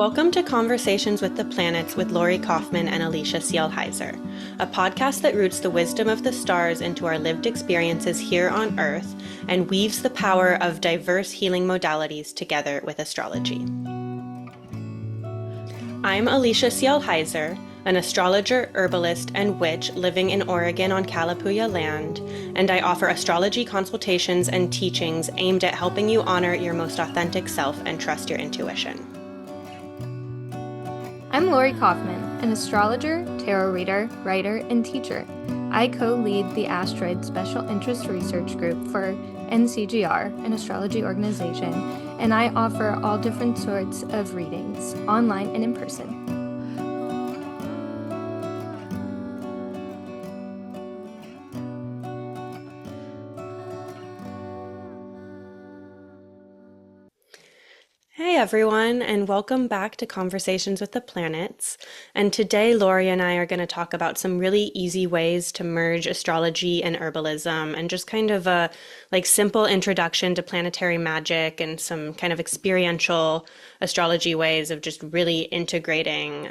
Welcome to Conversations with the Planets with Lori Kaufman and Alicia Cielle Heiser, a podcast that roots the wisdom of the stars into our lived experiences here on Earth and weaves the power of diverse healing modalities together with astrology. I'm Alicia Cielle Heiser, an astrologer, herbalist, and witch living in Oregon on Kalapuya land, and I offer astrology consultations and teachings aimed at helping you honor your most authentic self and trust your intuition. I'm Lori Kaufman, an astrologer, tarot reader, writer, and teacher. I co-lead the Asteroid Special Interest Research Group for NCGR, an astrology organization, and I offer all different sorts of readings, online and in person. Hey everyone, and welcome back to Conversations with the Planets. And today, Lori and I are going to talk about some really easy ways to merge astrology and herbalism, and just kind of a simple introduction to planetary magic and some kind of experiential astrology ways of just really integrating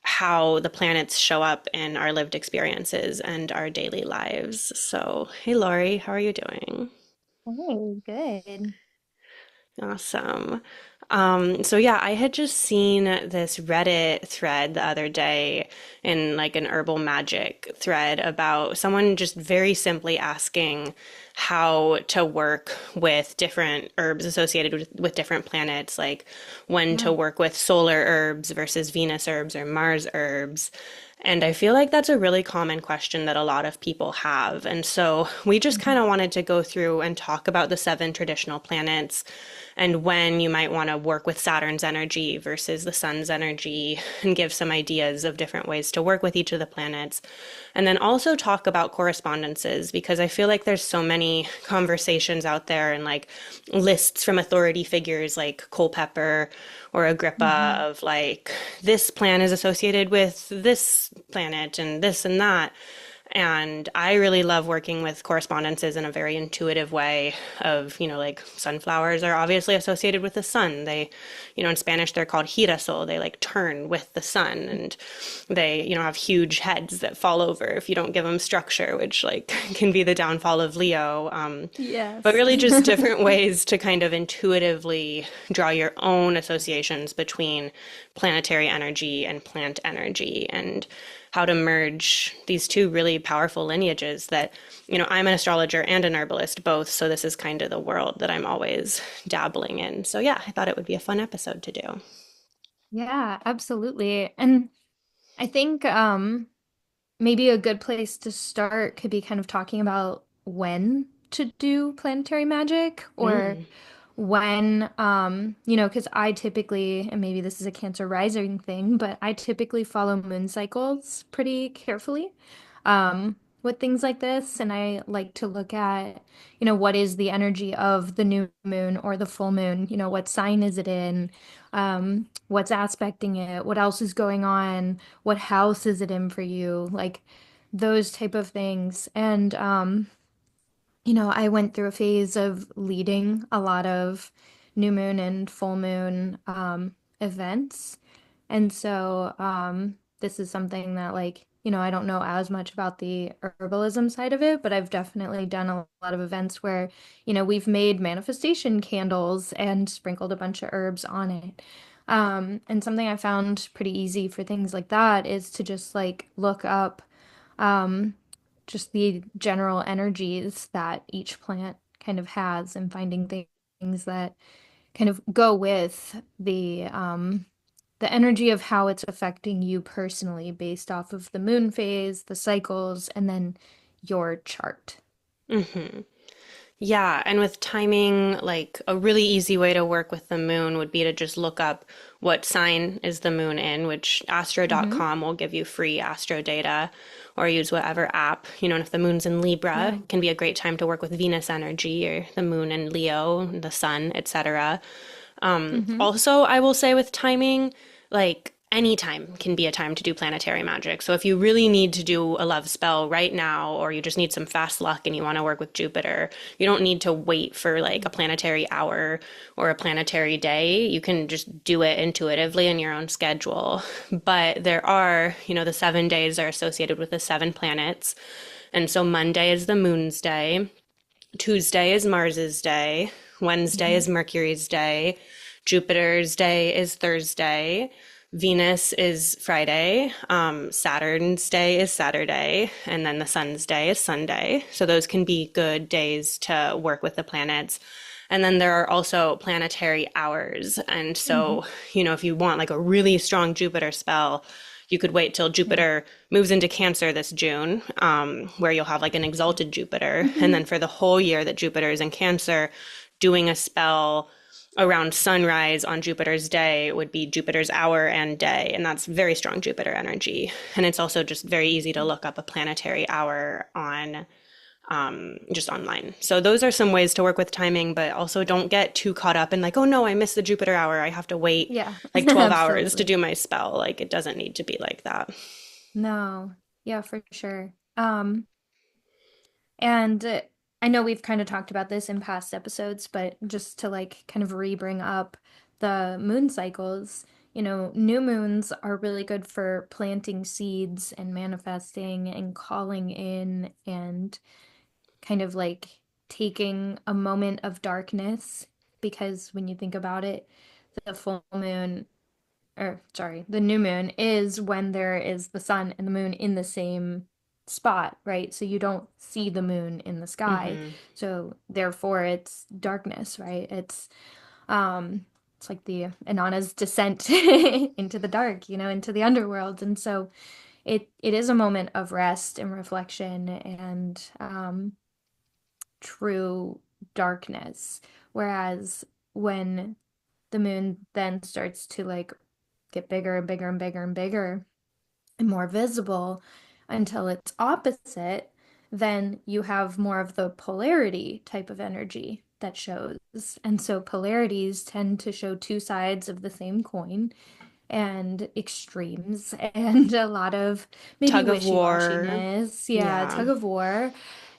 how the planets show up in our lived experiences and our daily lives. So, hey Lori, how are you doing? Hey, good. Awesome. So yeah, I had just seen this Reddit thread the other day in like an herbal magic thread about someone just very simply asking how to work with different herbs associated with different planets, like when to Yeah. work with solar herbs versus Venus herbs or Mars herbs. And I feel like that's a really common question that a lot of people have. And so we just kind of wanted to go through and talk about the seven traditional planets and when you might want to work with Saturn's energy versus the sun's energy and give some ideas of different ways to work with each of the planets. And then also talk about correspondences because I feel like there's so many conversations out there and like lists from authority figures like Culpeper or Agrippa Mhm. of like this plan is associated with this planet and this and that. And I really love working with correspondences in a very intuitive way of, like sunflowers are obviously associated with the sun. They, in Spanish, they're called girasol. They like turn with the sun and they, have huge heads that fall over if you don't give them structure, which like can be the downfall of Leo. But Yes. really just different ways to kind of intuitively draw your own associations between planetary energy and plant energy and how to merge these two really powerful lineages that, I'm an astrologer and an herbalist both, so this is kind of the world that I'm always dabbling in. So yeah, I thought it would be a fun episode to do. Yeah, absolutely. And I think maybe a good place to start could be kind of talking about when to do planetary magic or Mm. when because I typically, and maybe this is a Cancer rising thing, but I typically follow moon cycles pretty carefully with things like this. And I like to look at, what is the energy of the new moon or the full moon? What sign is it in? What's aspecting it? What else is going on? What house is it in for you? Like those type of things. And I went through a phase of leading a lot of new moon and full moon events. And so this is something that I don't know as much about the herbalism side of it, but I've definitely done a lot of events where, we've made manifestation candles and sprinkled a bunch of herbs on it. And something I found pretty easy for things like that is to just like look up um, just the general energies that each plant kind of has and finding things that kind of go with the energy of how it's affecting you personally based off of the moon phase, the cycles, and then your chart. Hmm. Yeah, and with timing, like a really easy way to work with the moon would be to just look up what sign is the moon in, which Hmm. astro.com will give you free astro data, or use whatever app. And if the moon's in Libra, Yeah. it can be a great time to work with Venus energy or the moon in Leo, the sun, etc. Hmm. Also, I will say with timing, like anytime can be a time to do planetary magic. So if you really need to do a love spell right now, or you just need some fast luck and you want to work with Jupiter, you don't need to wait for like a planetary hour or a planetary day. You can just do it intuitively in your own schedule. But there are, the 7 days are associated with the seven planets. And so Monday is the moon's day, Tuesday is Mars's day, Wednesday Mhm. is Mercury's day, Jupiter's day is Thursday, Venus is Friday, Saturn's day is Saturday, and then the Sun's day is Sunday. So those can be good days to work with the planets. And then there are also planetary hours. And Mhm. so, if you want like a really strong Jupiter spell, you could wait till Yeah. Jupiter moves into Cancer this June, where you'll have like an exalted Jupiter. And Mhm. then for the whole year that Jupiter is in Cancer, doing a spell around sunrise on Jupiter's day would be Jupiter's hour and day. And that's very strong Jupiter energy. And it's also just very easy to look up a planetary hour on just online. So those are some ways to work with timing, but also don't get too caught up in like, oh no, I missed the Jupiter hour. I have to wait Yeah, like 12 hours to absolutely. do my spell. Like it doesn't need to be like that. No, yeah, for sure. And I know we've kind of talked about this in past episodes, but just to like kind of re-bring up the moon cycles, new moons are really good for planting seeds and manifesting and calling in and kind of like taking a moment of darkness. Because when you think about it, the full moon, or sorry, the new moon is when there is the sun and the moon in the same spot, right? So you don't see the moon in the sky. Mm-hmm. So therefore it's darkness, right? It's like the Inanna's descent into the dark, into the underworld. And so it is a moment of rest and reflection and true darkness. Whereas when the moon then starts to like get bigger and bigger and bigger and bigger and more visible until it's opposite, then you have more of the polarity type of energy that shows. And so polarities tend to show two sides of the same coin and extremes and a lot of maybe Tug of war. wishy-washiness. Yeah, Yeah. tug of war.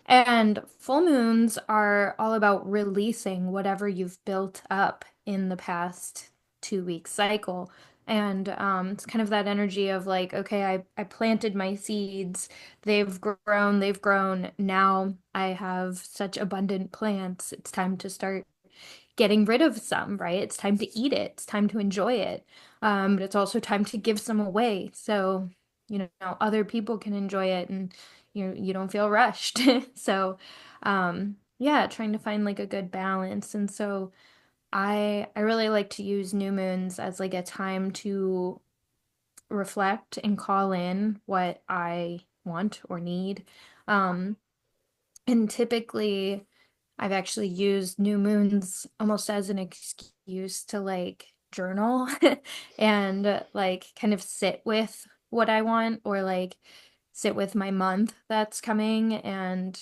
And full moons are all about releasing whatever you've built up in the past 2 week cycle. And it's kind of that energy of like, okay, I planted my seeds, they've grown, they've grown. Now I have such abundant plants. It's time to start getting rid of some, right? It's time to eat it. It's time to enjoy it. But it's also time to give some away. So, other people can enjoy it and you don't feel rushed. So, yeah, trying to find like a good balance. And so I really like to use new moons as like a time to reflect and call in what I want or need. Um, and typically I've actually used new moons almost as an excuse to like journal and like kind of sit with what I want or like sit with my month that's coming and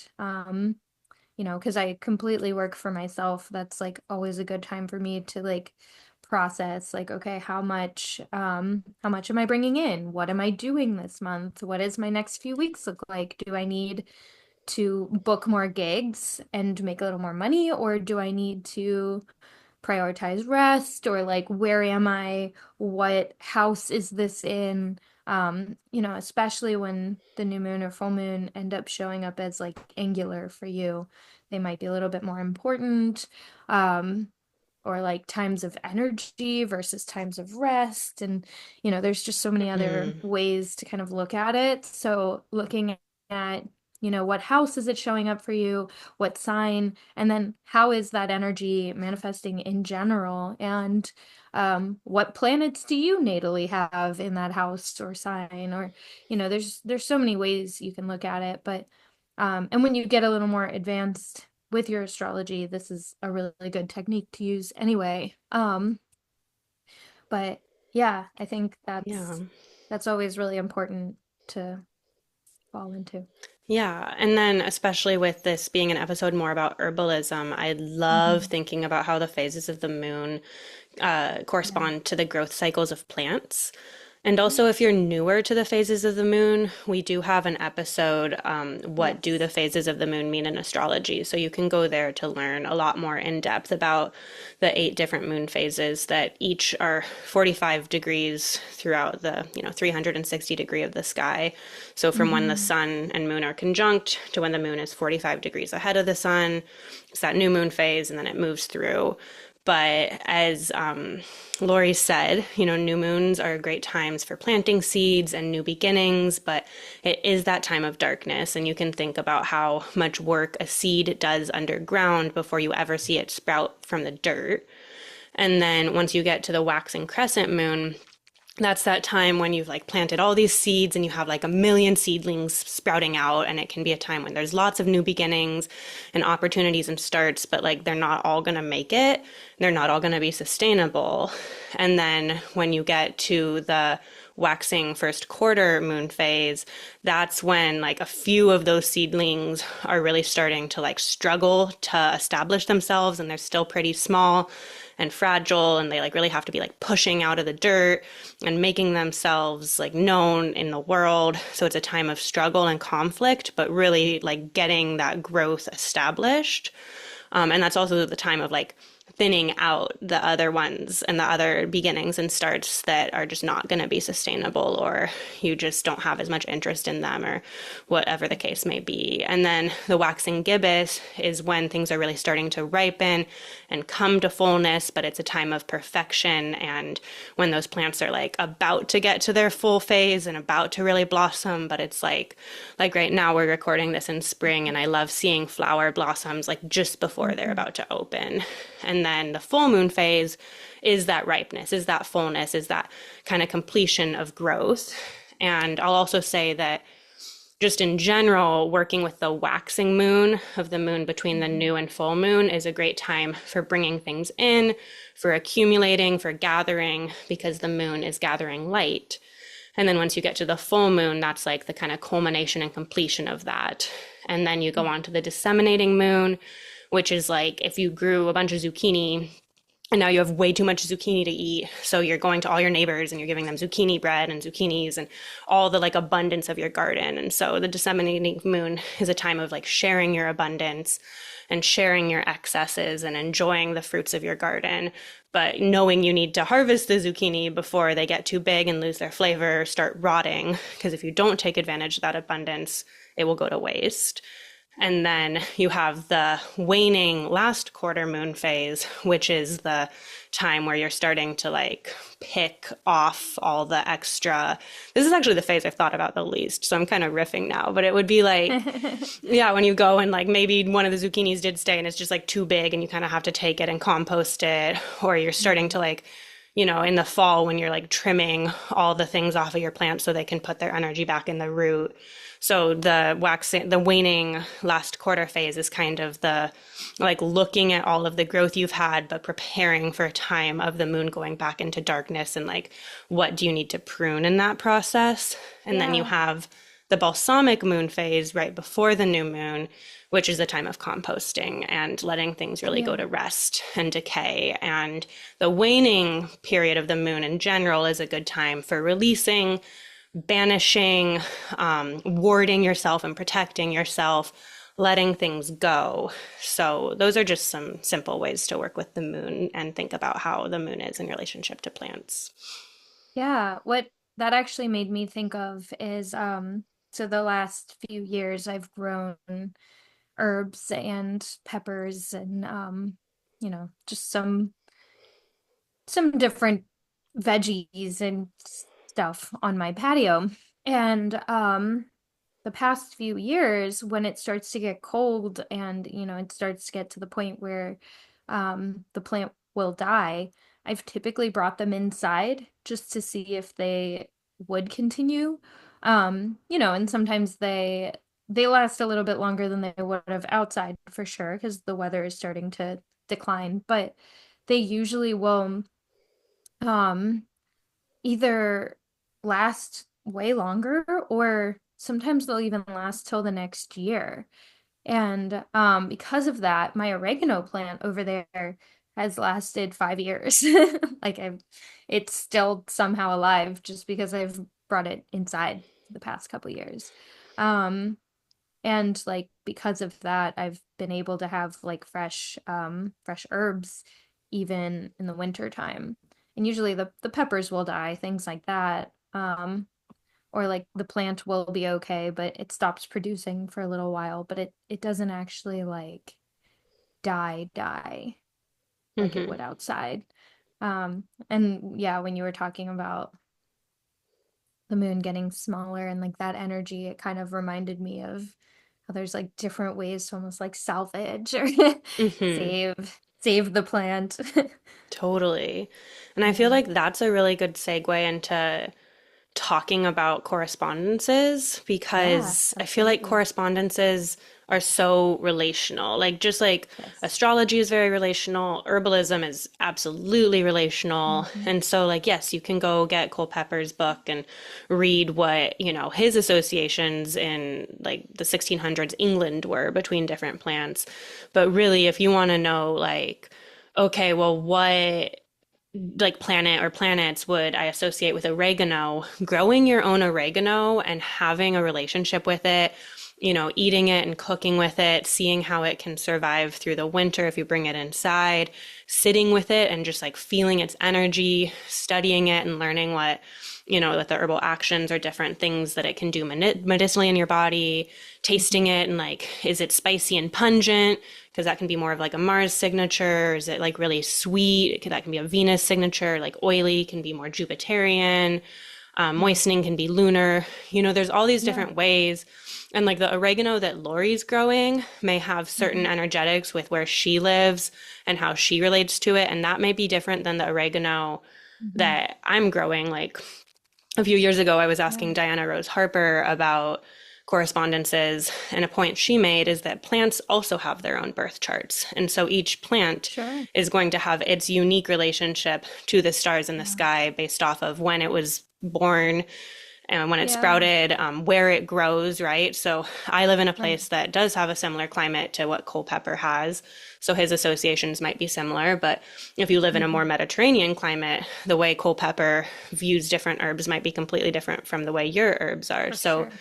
because I completely work for myself, that's like always a good time for me to like process like okay, how much am I bringing in? What am I doing this month? What does my next few weeks look like? Do I need to book more gigs and make a little more money, or do I need to prioritize rest, or like where am I? What house is this in? Especially when the new moon or full moon end up showing up as like angular for you, they might be a little bit more important. Um, or like times of energy versus times of rest. And, there's just so many other Mm-hmm. ways to kind of look at it. So looking at, what house is it showing up for you? What sign? And then how is that energy manifesting in general? And what planets do you natally have in that house or sign? Or, there's so many ways you can look at it. But and when you get a little more advanced with your astrology, this is a really good technique to use anyway. But yeah, I think Yeah. that's always really important to fall into. Yeah. And then, especially with this being an episode more about herbalism, I love Hmm. thinking about how the phases of the moon Yeah. correspond to the growth cycles of plants. And also, if you're newer to the phases of the moon, we do have an episode, What Do the Yes. Phases of the Moon Mean in Astrology? So you can go there to learn a lot more in depth about the 8 different moon phases that each are 45 degrees throughout the, 360 degree of the sky. So from when the Hmm. sun and moon are conjunct to when the moon is 45 degrees ahead of the sun, it's that new moon phase, and then it moves through. But as Lori said, new moons are great times for planting seeds and new beginnings, but it is that time of darkness. And you can think about how much work a seed does underground before you ever see it sprout from the dirt. And then once you get to the waxing crescent moon, that's that time when you've like planted all these seeds and you have like a million seedlings sprouting out, and it can be a time when there's lots of new beginnings and opportunities and starts, but like they're not all going to make it, they're not all going to be sustainable. And then when you get to the waxing first quarter moon phase, that's when like a few of those seedlings are really starting to like struggle to establish themselves, and they're still pretty small and fragile, and they like really have to be like pushing out of the dirt and making themselves like known in the world. So it's a time of struggle and conflict, but really like getting that growth established. And that's also the time of like thinning out the other ones and the other beginnings and starts that are just not going to be sustainable, or you just don't have as much interest in them, or whatever the case may be. And then the waxing gibbous is when things are really starting to ripen and come to fullness, but it's a time of perfection. And when those plants are like about to get to their full phase and about to really blossom, but it's like right now we're recording this in spring, and I love seeing flower blossoms like just before they're Hmm. about to open. And then the full moon phase is that ripeness, is that fullness, is that kind of completion of growth. And I'll also say that just in general, working with the waxing moon of the moon between the new and full moon is a great time for bringing things in, for accumulating, for gathering, because the moon is gathering light. And then once you get to the full moon, that's like the kind of culmination and completion of that. And then you go on to the disseminating moon, which is like if you grew a bunch of zucchini and now you have way too much zucchini to eat. So you're going to all your neighbors and you're giving them zucchini bread and zucchinis and all the like abundance of your garden. And so the disseminating moon is a time of like sharing your abundance and sharing your excesses and enjoying the fruits of your garden, but knowing you need to harvest the zucchini before they get too big and lose their flavor or start rotting. Because if you don't take advantage of that abundance, it will go to waste. And then you have the waning last quarter moon phase, which is the time where you're starting to like pick off all the extra. This is actually the phase I've thought about the least. So I'm kind of riffing now, but it would be like, yeah, when you go and like maybe one of the zucchinis did stay and it's just like too big and you kind of have to take it and compost it, or you're starting to like, in the fall when you're like trimming all the things off of your plants so they can put their energy back in the root. So the waning last quarter phase is kind of the like looking at all of the growth you've had, but preparing for a time of the moon going back into darkness, and like what do you need to prune in that process? And then you Yeah. have the balsamic moon phase right before the new moon, which is a time of composting and letting things really go Yeah. to rest and decay. And the waning period of the moon in general is a good time for releasing, banishing, warding yourself and protecting yourself, letting things go. So, those are just some simple ways to work with the moon and think about how the moon is in relationship to plants. Yeah. What that actually made me think of is so the last few years I've grown herbs and peppers and just some different veggies and stuff on my patio. And the past few years, when it starts to get cold and it starts to get to the point where the plant will die, I've typically brought them inside just to see if they would continue. And sometimes they last a little bit longer than they would have outside for sure because the weather is starting to decline, but they usually will um either last way longer or sometimes they'll even last till the next year. And because of that, my oregano plant over there has lasted 5 years. Like it's still somehow alive just because I've brought it inside the past couple years. Um, and like because of that, I've been able to have like fresh herbs even in the winter time. And usually the peppers will die, things like that. Or like the plant will be okay, but it stops producing for a little while, but it doesn't actually like die like it Hmm. would outside. And yeah, when you were talking about the moon getting smaller and like that energy, it kind of reminded me of how there's like different ways to almost like salvage or Hmm. save the plant. Totally. And I feel Yeah. like that's a really good segue into talking about correspondences Yeah, because I feel like absolutely. correspondences are so relational. Like, just like Yes. astrology is very relational, herbalism is absolutely relational. Hmm. And so, like, yes, you can go get Culpepper's book and read what, his associations in like the 1600s England were between different plants. But really, if you want to know, like, okay, well, what like planet or planets would I associate with oregano, growing your own oregano and having a relationship with it, eating it and cooking with it, seeing how it can survive through the winter if you bring it inside, sitting with it and just like feeling its energy, studying it and learning what the herbal actions or different things that it can do medicinally in your body, tasting Hmm. it and like, is it spicy and pungent? Because that can be more of like a Mars signature. Is it like really sweet? That can be a Venus signature. Like oily can be more Jupiterian. Yeah. Moistening can be lunar. There's all these Yeah. different ways. And like the oregano that Lori's growing may have certain Hmm. energetics with where she lives and how she relates to it. And that may be different than the oregano Hmm. that I'm growing. Like a few years ago, I was Yeah. asking Diana Rose Harper about correspondences, and a point she made is that plants also have their own birth charts. And so each plant Sure. is going to have its unique relationship to the stars in the Yeah. sky based off of when it was born and when it Yeah. sprouted, where it grows, right? So I live in a Right. place that does have a similar climate to what Culpeper has. So his associations might be similar. But if you live in a more Hmm. Mediterranean climate, the way Culpeper views different herbs might be completely different from the way your herbs are. For So sure.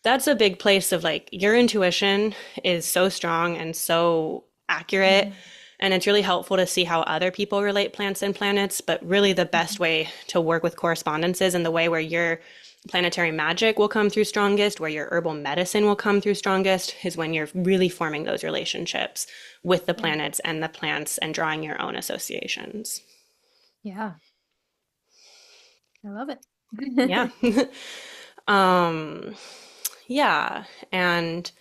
that's a big place of like your intuition is so strong and so accurate. Hmm. And it's really helpful to see how other people relate plants and planets. But really, the best Hmm. way to work with correspondences and the way where your planetary magic will come through strongest, where your herbal medicine will come through strongest, is when you're really forming those relationships with the Yeah. planets and the plants and drawing your own associations. Yeah. I love it. Yeah. um, yeah. And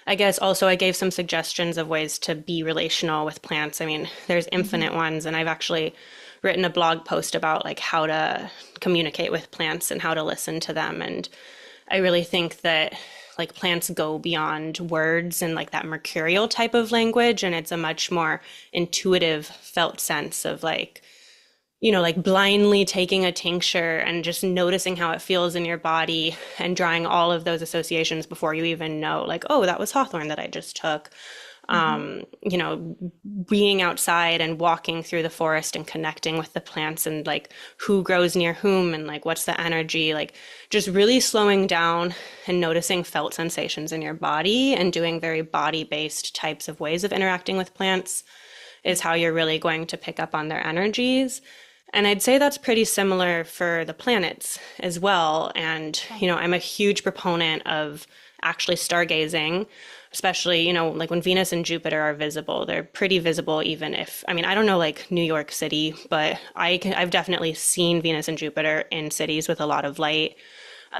I guess also I gave some suggestions of ways to be relational with plants. I mean, there's Hmm. infinite ones, and I've actually written a blog post about like how to communicate with plants and how to listen to them. And I really think that like plants go beyond words and like that mercurial type of language, and it's a much more intuitive, felt sense of like like blindly taking a tincture and just noticing how it feels in your body and drawing all of those associations before you even know, like, oh, that was hawthorn that I just took. Hmm. Being outside and walking through the forest and connecting with the plants and like who grows near whom and like what's the energy, like just really slowing down and noticing felt sensations in your body and doing very body based types of ways of interacting with plants is how you're really going to pick up on their energies. And I'd say that's pretty similar for the planets as well. And, Okay. I'm a huge proponent of actually stargazing, especially, like when Venus and Jupiter are visible, they're pretty visible even if, I mean, I don't know like New York City, but I've definitely seen Venus and Jupiter in cities with a lot of light.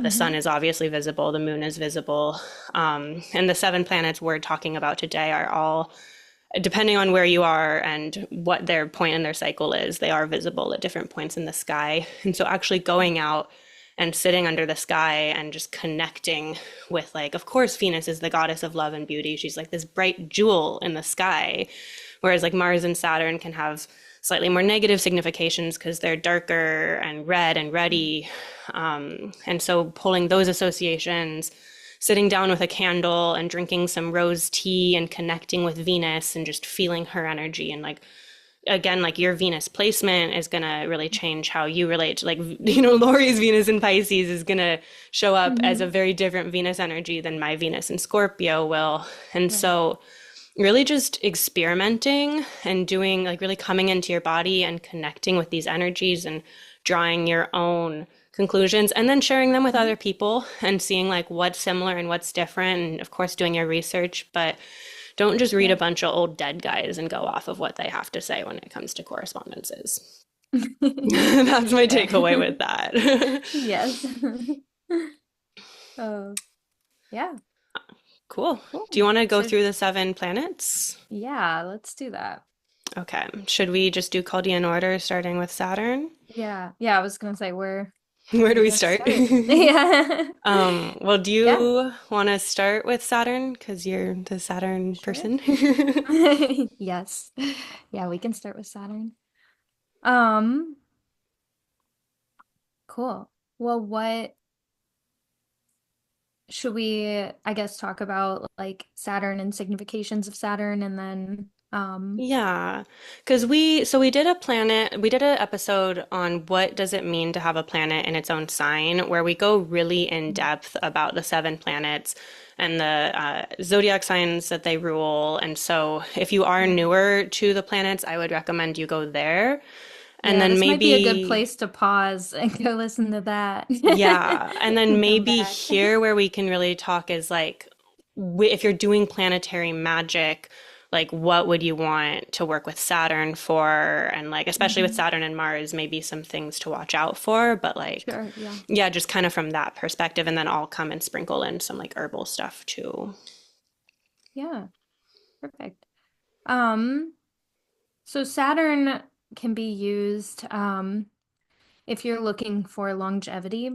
The sun Hmm. is obviously visible, the moon is visible. And the seven planets we're talking about today are all depending on where you are and what their point in their cycle is, they are visible at different points in the sky. And so actually going out and sitting under the sky and just connecting with like, of course, Venus is the goddess of love and beauty. She's like this bright jewel in the sky. Whereas like Mars and Saturn can have slightly more negative significations because they're darker and red and ruddy. And so pulling those associations, sitting down with a candle and drinking some rose tea and connecting with Venus and just feeling her energy and like again, like your Venus placement is going to really change how you relate to, like, Lori's Venus in Pisces is going to show up as a Hmm. very different Venus energy than my Venus in Scorpio will. And Right. so, really just experimenting and doing, like, really coming into your body and connecting with these energies and drawing your own conclusions and then sharing them with Mhm. other people and seeing like what's similar and what's different. And of course, doing your research, but don't just read a Yeah. bunch of old dead guys and go off of what they have to say when it comes to correspondences. That's my Fair. takeaway with that. Yes. Oh, yeah. Cool. Do you Cool. want to go So, through the seven planets? yeah, let's do that. Okay. Should we just do Chaldean order starting with Saturn? Yeah. Yeah, I was gonna say Where where do do we you want to start? start? Yeah. Well, do Yeah, you want to start with Saturn? Because you're the Saturn sure. person. Yes. Yeah, we can start with Saturn. Um, cool. Well, what should we, I guess, talk about like Saturn and significations of Saturn and then Yeah, because we did we did an episode on what does it mean to have a planet in its own sign, where we go really in depth about the seven planets and the zodiac signs that they rule. And so, if you are yeah. newer to the planets, I would recommend you go there, and Yeah, then this might be a good maybe place to pause and go listen to that yeah, and then and come maybe back. here where we can really talk is like if you're doing planetary magic, like what would you want to work with Saturn for? And like especially with Mhm. Saturn and Mars, maybe some things to watch out for, but like Sure, yeah. yeah, just kind of from that perspective and then I'll come and sprinkle in some like herbal stuff too. Yeah, perfect. Um, so Saturn can be used if you're looking for longevity.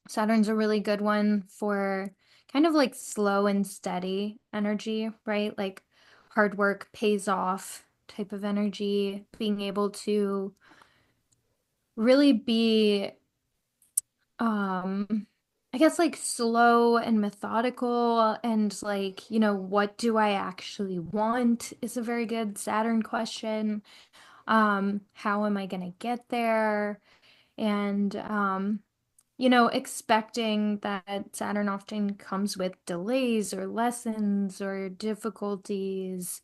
Saturn's a really good one for kind of like slow and steady energy, right? Like hard work pays off type of energy, being able to really be um I guess like slow and methodical and like, what do I actually want is a very good Saturn question. How am I gonna get there? And expecting that Saturn often comes with delays or lessons or difficulties.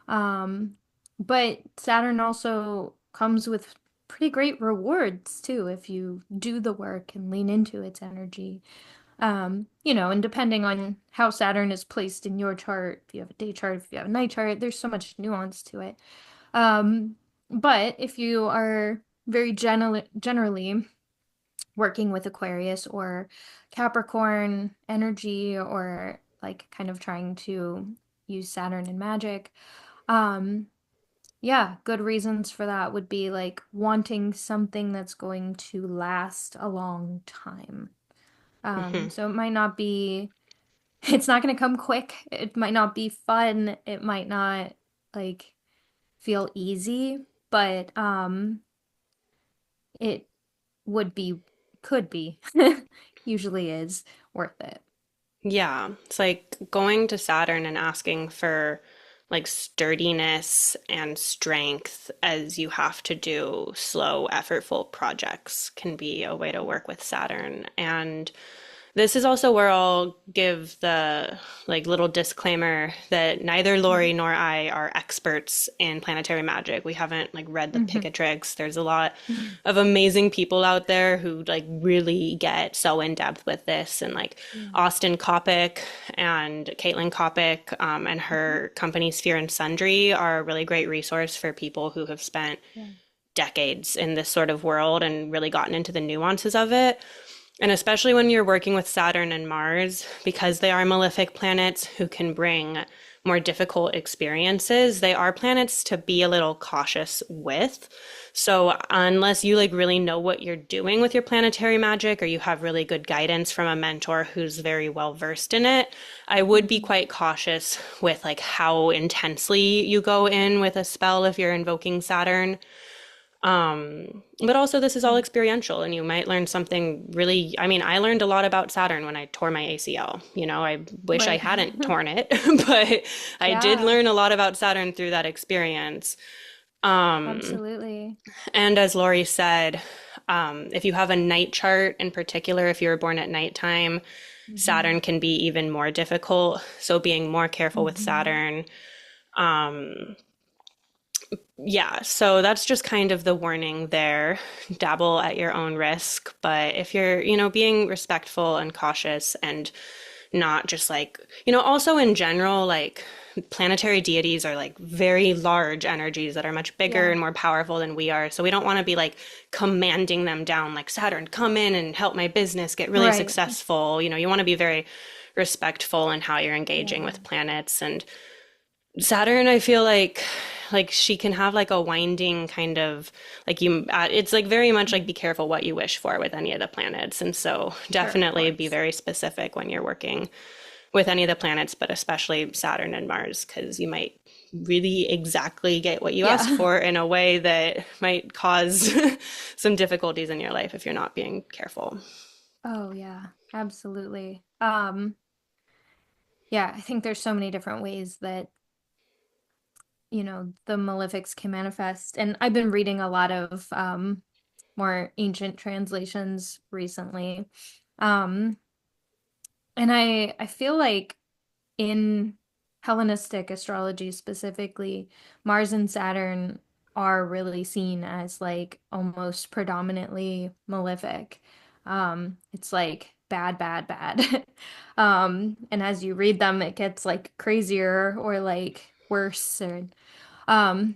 Um, but Saturn also comes with pretty great rewards too if you do the work and lean into its energy. And depending on how Saturn is placed in your chart, if you have a day chart, if you have a night chart, there's so much nuance to it. Um, but if you are very generally working with Aquarius or Capricorn energy or like kind of trying to use Saturn in magic. Um, yeah, good reasons for that would be like wanting something that's going to last a long time. Hmm. So it might not be, it's not going to come quick. It might not be fun. It might not like feel easy, but it would be, could be, usually is worth it. Yeah, it's like going to Saturn and asking for like sturdiness and strength as you have to do slow, effortful projects can be a way to work with Saturn. And this is also where I'll give the like little disclaimer that neither Lori nor I are experts in planetary magic. We haven't like read the Mhm. Picatrix. There's a lot of amazing people out there who like really get so in depth with this and like Yeah. Austin Kopic and Caitlin Kopic and Mhm. her company Sphere and Sundry are a really great resource for people who have spent Yeah. decades in this sort of world and really gotten into the nuances of it. And especially when you're working with Saturn and Mars, because they are malefic planets who can bring more difficult experiences, they are planets to be a little cautious with. So unless you like really know what you're doing with your planetary magic or you have really good guidance from a mentor who's very well versed in it, I would be Mhm. quite cautious with like how intensely you go in with a spell if you're invoking Saturn. But also this is all Yeah. experiential and you might learn something really, I mean, I learned a lot about Saturn when I tore my ACL. I wish I Right. hadn't torn it, but I did Yeah. learn a lot about Saturn through that experience. Absolutely. And as Lori said, if you have a night chart in particular, if you were born at nighttime, Hmm. Saturn can be even more difficult. So being more careful with Hmm. Saturn. Yeah, so that's just kind of the warning there. Dabble at your own risk, but if you're, being respectful and cautious and not just like, also in general, like planetary deities are like very large energies that are much bigger Yeah. and more powerful than we are. So we don't want to be like commanding them down, like Saturn, come in and help my business get really Right. successful. You want to be very respectful in how you're engaging Yeah. with planets. And Saturn, I feel like she can have like a winding kind of like it's like very much like Mhm. be careful what you wish for with any of the planets. And so Sure, of definitely be course. very specific when you're working with any of the planets, but especially Saturn and Mars, because you might really exactly get what you ask Yeah. for in a way that might cause some difficulties in your life if you're not being careful. Oh, yeah. Absolutely. Yeah, I think there's so many different ways that, the malefics can manifest. And I've been reading a lot of more ancient translations recently. Um, and I feel like in Hellenistic astrology specifically, Mars and Saturn are really seen as like almost predominantly malefic. It's like bad, bad, bad. And as you read them, it gets like crazier or like worse. Um,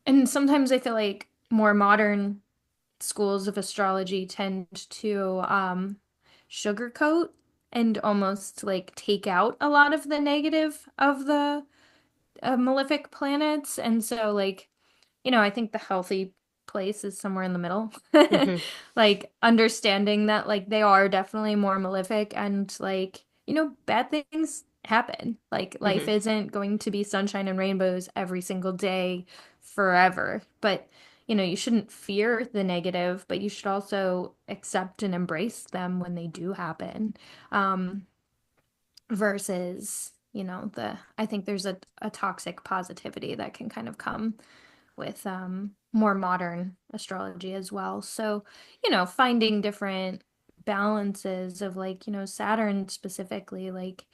and sometimes I feel like more modern schools of astrology tend to sugarcoat and almost like take out a lot of the negative of the malefic planets. And so, like, I think the healthy place is somewhere in the middle. Hmm. Like, understanding that, like, they are definitely more malefic and, like, bad things happen. Like, life Hmm. isn't going to be sunshine and rainbows every single day forever. But, you shouldn't fear the negative, but you should also accept and embrace them when they do happen. Um, versus, I think there's a toxic positivity that can kind of come with more modern astrology as well. So, finding different balances of like, Saturn specifically, like,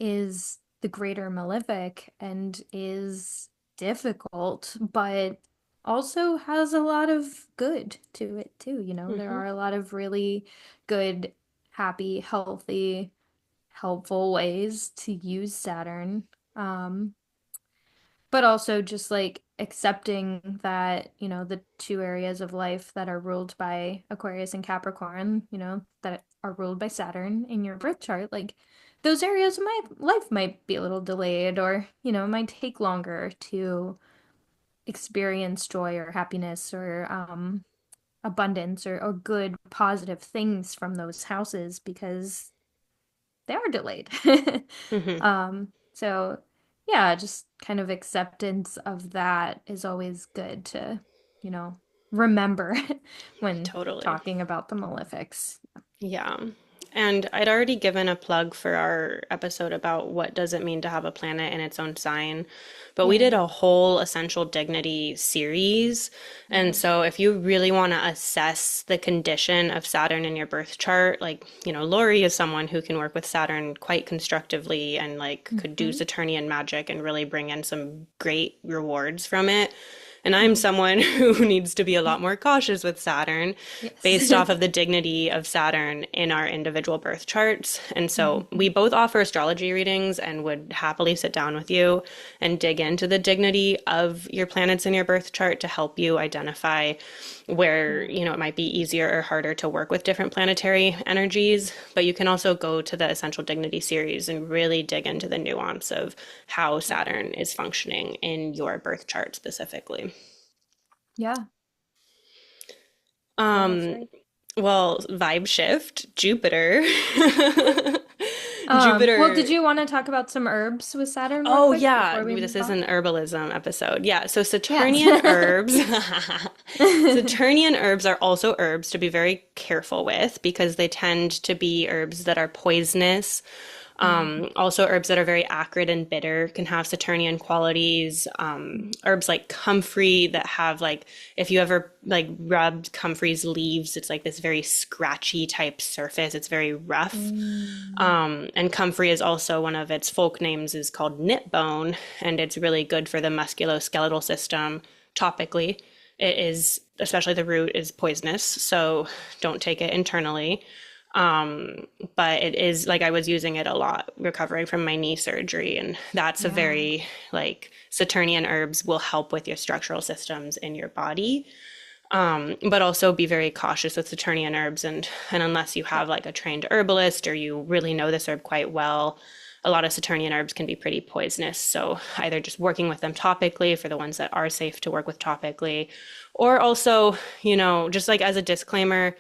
is the greater malefic and is difficult, but also has a lot of good to it too. There Hmm. are a lot of really good, happy, healthy, helpful ways to use Saturn. Um, but also just like accepting that, the two areas of life that are ruled by Aquarius and Capricorn, that are ruled by Saturn in your birth chart, like those areas of my life might be a little delayed or, it might take longer to experience joy or happiness or abundance or good positive things from those houses because they are delayed. Hmm. So yeah, just kind of acceptance of that is always good to, you know, remember when Totally. talking about the malefics. Yeah. And I'd already given a plug for our episode about what does it mean to have a planet in its own sign. But we Yeah, did a whole Essential Dignity series. And yeah. so if you really want to assess the condition of Saturn in your birth chart, like, Lori is someone who can work with Saturn quite constructively and like could do Hmm. Saturnian magic and really bring in some great rewards from it. And I'm Hmm. someone who needs to be a lot more cautious with Saturn Yes. based off of the dignity of Saturn in our individual birth charts. And so we Hmm. both offer astrology readings and would happily sit down with you and dig into the dignity of your planets in your birth chart to help you identify where, Yeah. it might be easier or harder to work with different planetary energies. But you can also go to the Essential Dignity series and really dig into the nuance of how Yeah. Saturn is functioning in your birth chart specifically. Yeah. Yeah, that's Um, right. well, vibe shift, Jupiter. Well, did Jupiter. you want to talk about some herbs with Saturn real Oh, quick yeah, before we this move is on? an herbalism episode. Yeah, so Yes. Saturnian herbs. Saturnian herbs are also herbs to be very careful with because they tend to be herbs that are poisonous Mm. Also, herbs that are very acrid and bitter can have Saturnian qualities. Herbs like comfrey that have like, if you ever like rubbed comfrey's leaves, it's like this very scratchy type surface. It's very rough. Mm. And comfrey is also one of its folk names is called knit bone, and it's really good for the musculoskeletal system topically. It is, especially the root is poisonous, so don't take it internally. But it is like I was using it a lot recovering from my knee surgery, and that's a Yeah. very like Saturnian herbs will help with your structural systems in your body. But also be very cautious with Saturnian herbs, and unless you Yeah. have like a trained herbalist or you really know this herb quite well, a lot of Saturnian herbs can be pretty poisonous. So either just working with them topically for the ones that are safe to work with topically, or also, just like as a disclaimer,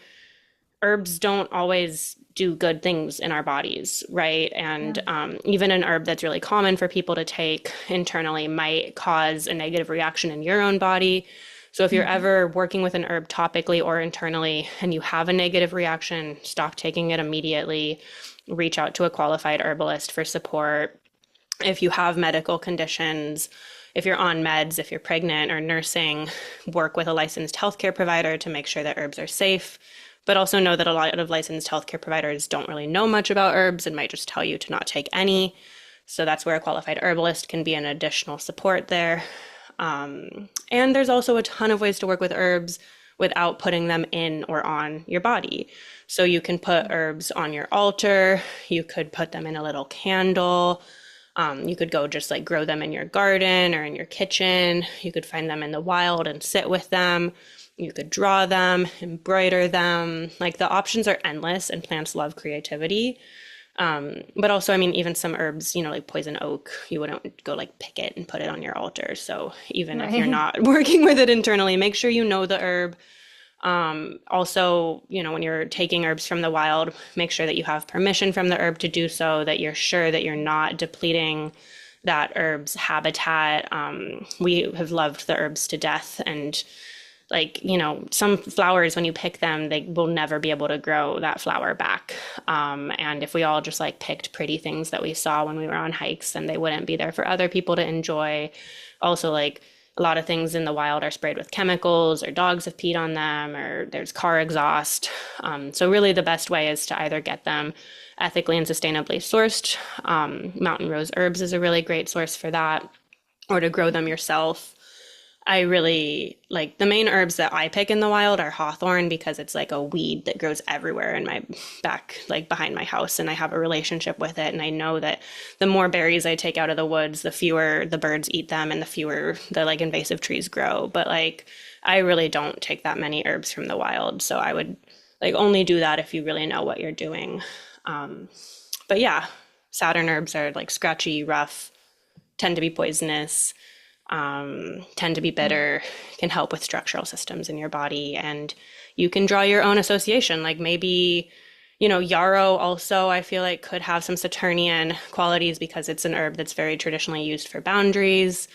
herbs don't always do good things in our bodies, right? And Yeah. even an herb that's really common for people to take internally might cause a negative reaction in your own body. So if you're Hmm. ever working with an herb topically or internally and you have a negative reaction, stop taking it immediately. Reach out to a qualified herbalist for support. If you have medical conditions, if you're on meds, if you're pregnant or nursing, work with a licensed healthcare provider to make sure that herbs are safe. But also know that a lot of licensed healthcare providers don't really know much about herbs and might just tell you to not take any. So that's where a qualified herbalist can be an additional support there. And there's also a ton of ways to work with herbs without putting them in or on your body. So you can put herbs on your altar, you could put them in a little candle. You could go just like grow them in your garden or in your kitchen. You could find them in the wild and sit with them. You could draw them, embroider them. Like the options are endless, and plants love creativity. But also, I mean, even some herbs, like poison oak, you wouldn't go like pick it and put it on your altar. So even if you're Right. not working with it internally, make sure you know the herb. Also, when you're taking herbs from the wild, make sure that you have permission from the herb to do so, that you're sure that you're not depleting that herb's habitat. We have loved the herbs to death, and like, some flowers, when you pick them, they will never be able to grow that flower back. And if we all just like picked pretty things that we saw when we were on hikes, then they wouldn't be there for other people to enjoy. Also, like, a lot of things in the wild are sprayed with chemicals, or dogs have peed on them, or there's car exhaust. So, really, the best way is to either get them ethically and sustainably sourced. Mountain rose herbs is a really great source for that, or to grow them yourself. I really like the main herbs that I pick in the wild are hawthorn, because it's like a weed that grows everywhere in my back, like behind my house. And I have a relationship with it. And I know that the more berries I take out of the woods, the fewer the birds eat them and the fewer the like invasive trees grow. But like, I really don't take that many herbs from the wild. So I would like only do that if you really know what you're doing. Um, but yeah, Saturn herbs are like scratchy, rough, tend to be poisonous, tend to be Mm. bitter, can help with structural systems in your body. And you can draw your own association. Like maybe, yarrow also, I feel like could have some Saturnian qualities because it's an herb that's very traditionally used for boundaries.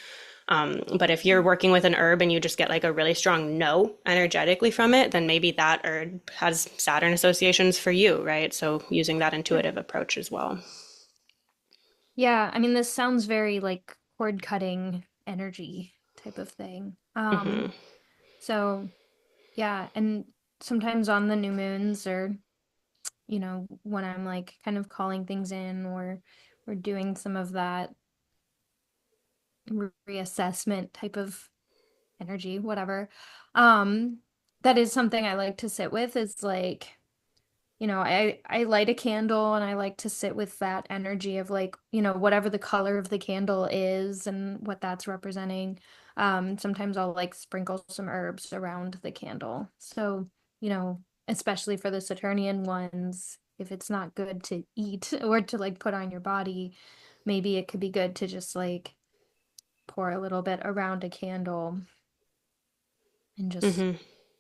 But if you're working with an herb and you just get like a really strong no energetically from it, then maybe that herb has Saturn associations for you, right? So using that Yeah. intuitive approach as well. Yeah, I mean, this sounds very like cord cutting energy type of thing. So yeah, and sometimes on the new moons or, when I'm like kind of calling things in or we're doing some of that reassessment type of energy, whatever. Um, that is something I like to sit with is like I light a candle and I like to sit with that energy of like, whatever the color of the candle is and what that's representing. Sometimes I'll like sprinkle some herbs around the candle. So, especially for the Saturnian ones, if it's not good to eat or to like put on your body, maybe it could be good to just like pour a little bit around a candle and just Mm-hmm.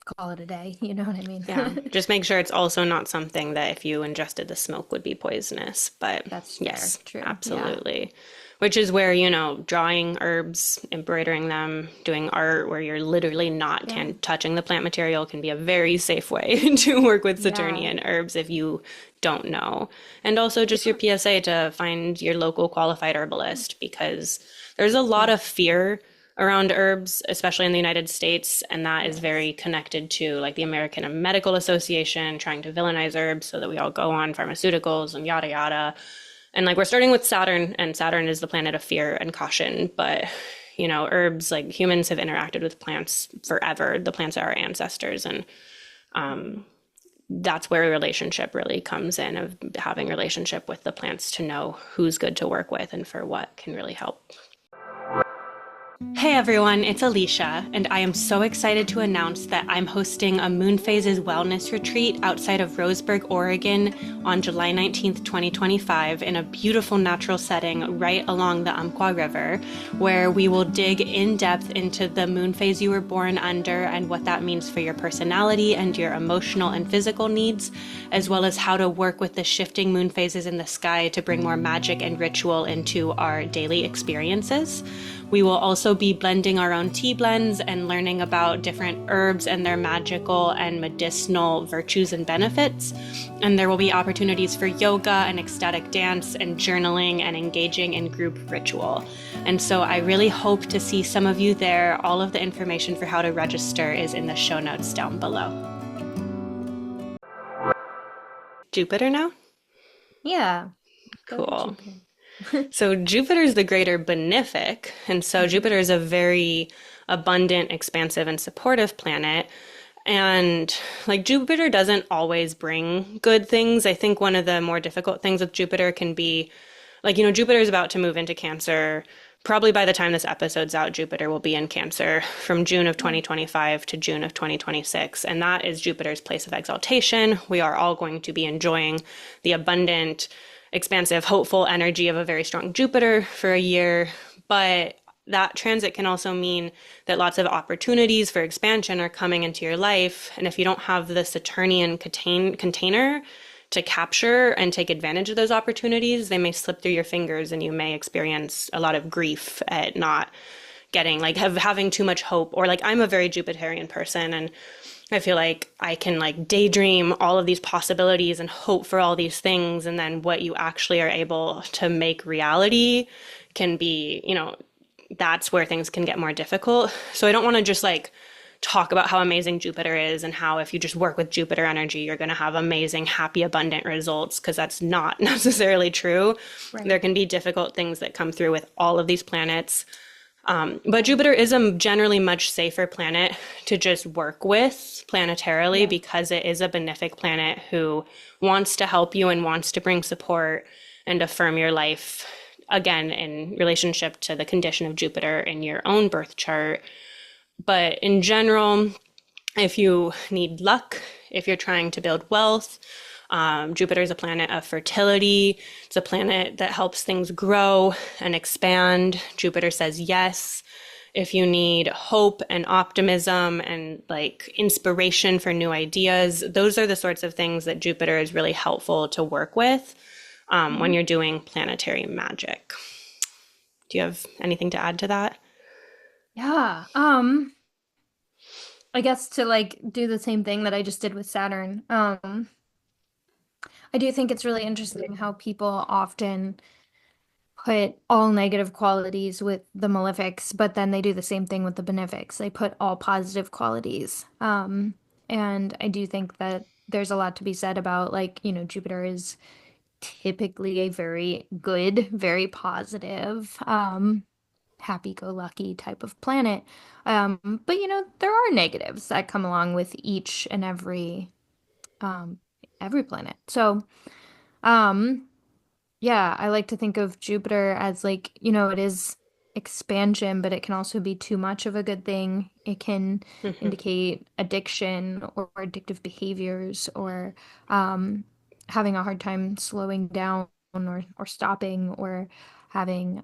call it a day. You know what I mean? Yeah, just make sure it's also not something that if you ingested the smoke would be poisonous. But That's fair. yes, True. Yeah. absolutely. Which is where, drawing herbs, embroidering them, doing art where you're literally not Yeah. touching the plant material can be a very safe way to work with Yeah. Saturnian herbs if you don't know. And also just your Yeah. PSA to find your local qualified herbalist because there's a lot Yeah. of fear around herbs, especially in the United States, and that is Yes. very connected to like the American Medical Association trying to villainize herbs so that we all go on pharmaceuticals and yada yada. And like we're starting with Saturn, and Saturn is the planet of fear and caution, but herbs, like humans have interacted with plants forever. The plants are our ancestors, and that's where a relationship really comes in of having a relationship with the plants to know who's good to work with and for what can really help. Hey everyone, it's Alicia, and I am so excited to announce that I'm hosting a Moon Phases Wellness Retreat outside of Roseburg, Oregon on July 19th, 2025, in a beautiful natural setting right along the Umpqua River, where we will dig in depth into the moon phase you were born under and what that means for your personality and your emotional and physical needs, as well as how to work with the shifting moon phases in the sky to bring more magic and ritual into our daily experiences. We will also be blending our own tea blends and learning about different herbs and their magical and medicinal virtues and benefits. And there will be opportunities for yoga and ecstatic dance and journaling and engaging in group ritual. And so I really hope to see some of you there. All of the information for how to register is in the show notes down below. Jupiter now? Yeah. Go to Cool. Jupiter. So Jupiter is the greater benefic, and so Mhm. Jupiter is a very abundant, expansive, and supportive planet. And like Jupiter doesn't always bring good things. I think one of the more difficult things with Jupiter can be like, Jupiter is about to move into Cancer. Probably by the time this episode's out, Jupiter will be in Cancer from June of Yeah. 2025 to June of 2026. And that is Jupiter's place of exaltation. We are all going to be enjoying the abundant, expansive, hopeful energy of a very strong Jupiter for a year. But that transit can also mean that lots of opportunities for expansion are coming into your life. And if you don't have the Saturnian container to capture and take advantage of those opportunities, they may slip through your fingers and you may experience a lot of grief at not getting, like, having too much hope. Or, like, I'm a very Jupiterian person and I feel like I can like daydream all of these possibilities and hope for all these things. And then what you actually are able to make reality can be, that's where things can get more difficult. So I don't want to just like talk about how amazing Jupiter is and how if you just work with Jupiter energy, you're going to have amazing, happy, abundant results, because that's not necessarily true. Right. There can be difficult things that come through with all of these planets. But Yeah. Jupiter is a generally much safer planet to just work with planetarily Yeah. because it is a benefic planet who wants to help you and wants to bring support and affirm your life, again, in relationship to the condition of Jupiter in your own birth chart. But in general, if you need luck, if you're trying to build wealth, Jupiter is a planet of fertility. It's a planet that helps things grow and expand. Jupiter says yes. If you need hope and optimism and like inspiration for new ideas, those are the sorts of things that Jupiter is really helpful to work with when Mhm. you're doing planetary magic. Do you have anything to add to that? Yeah. I guess to like do the same thing that I just did with Saturn. I do think it's really interesting how people often put all negative qualities with the malefics, but then they do the same thing with the benefics. They put all positive qualities. And I do think that there's a lot to be said about like, Jupiter is typically a very good, very positive, happy-go-lucky type of planet. But there are negatives that come along with each and um, every planet. So, um, yeah, I like to think of Jupiter as like, it is expansion, but it can also be too much of a good thing. It can Mm-hmm. indicate addiction or addictive behaviors or um, having a hard time slowing down or stopping or having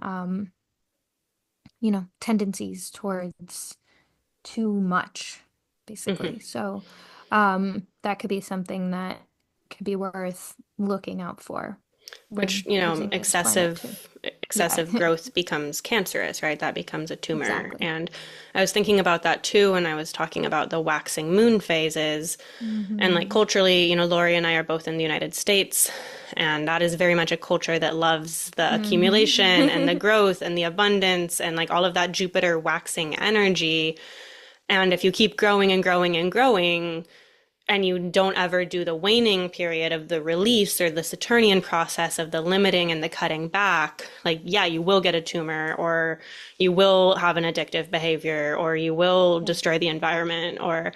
tendencies towards too much. basically. Hmm. So that could be something that could be worth looking out for Which, when using this planet too. Yeah, excessive growth becomes cancerous, right? That becomes a tumor. exactly. And I was thinking about that too when I was talking about the waxing moon phases. And like Hmm. culturally, Lori and I are both in the United States, and that is very much a culture that loves the accumulation and the Hmm. growth and the abundance and like all of that Jupiter waxing energy. And if you keep growing and growing and growing, and you don't ever do the waning period of the release or the Saturnian process of the limiting and the cutting back, like, yeah, you will get a tumor or you will have an addictive behavior or you will Yeah. destroy the environment or,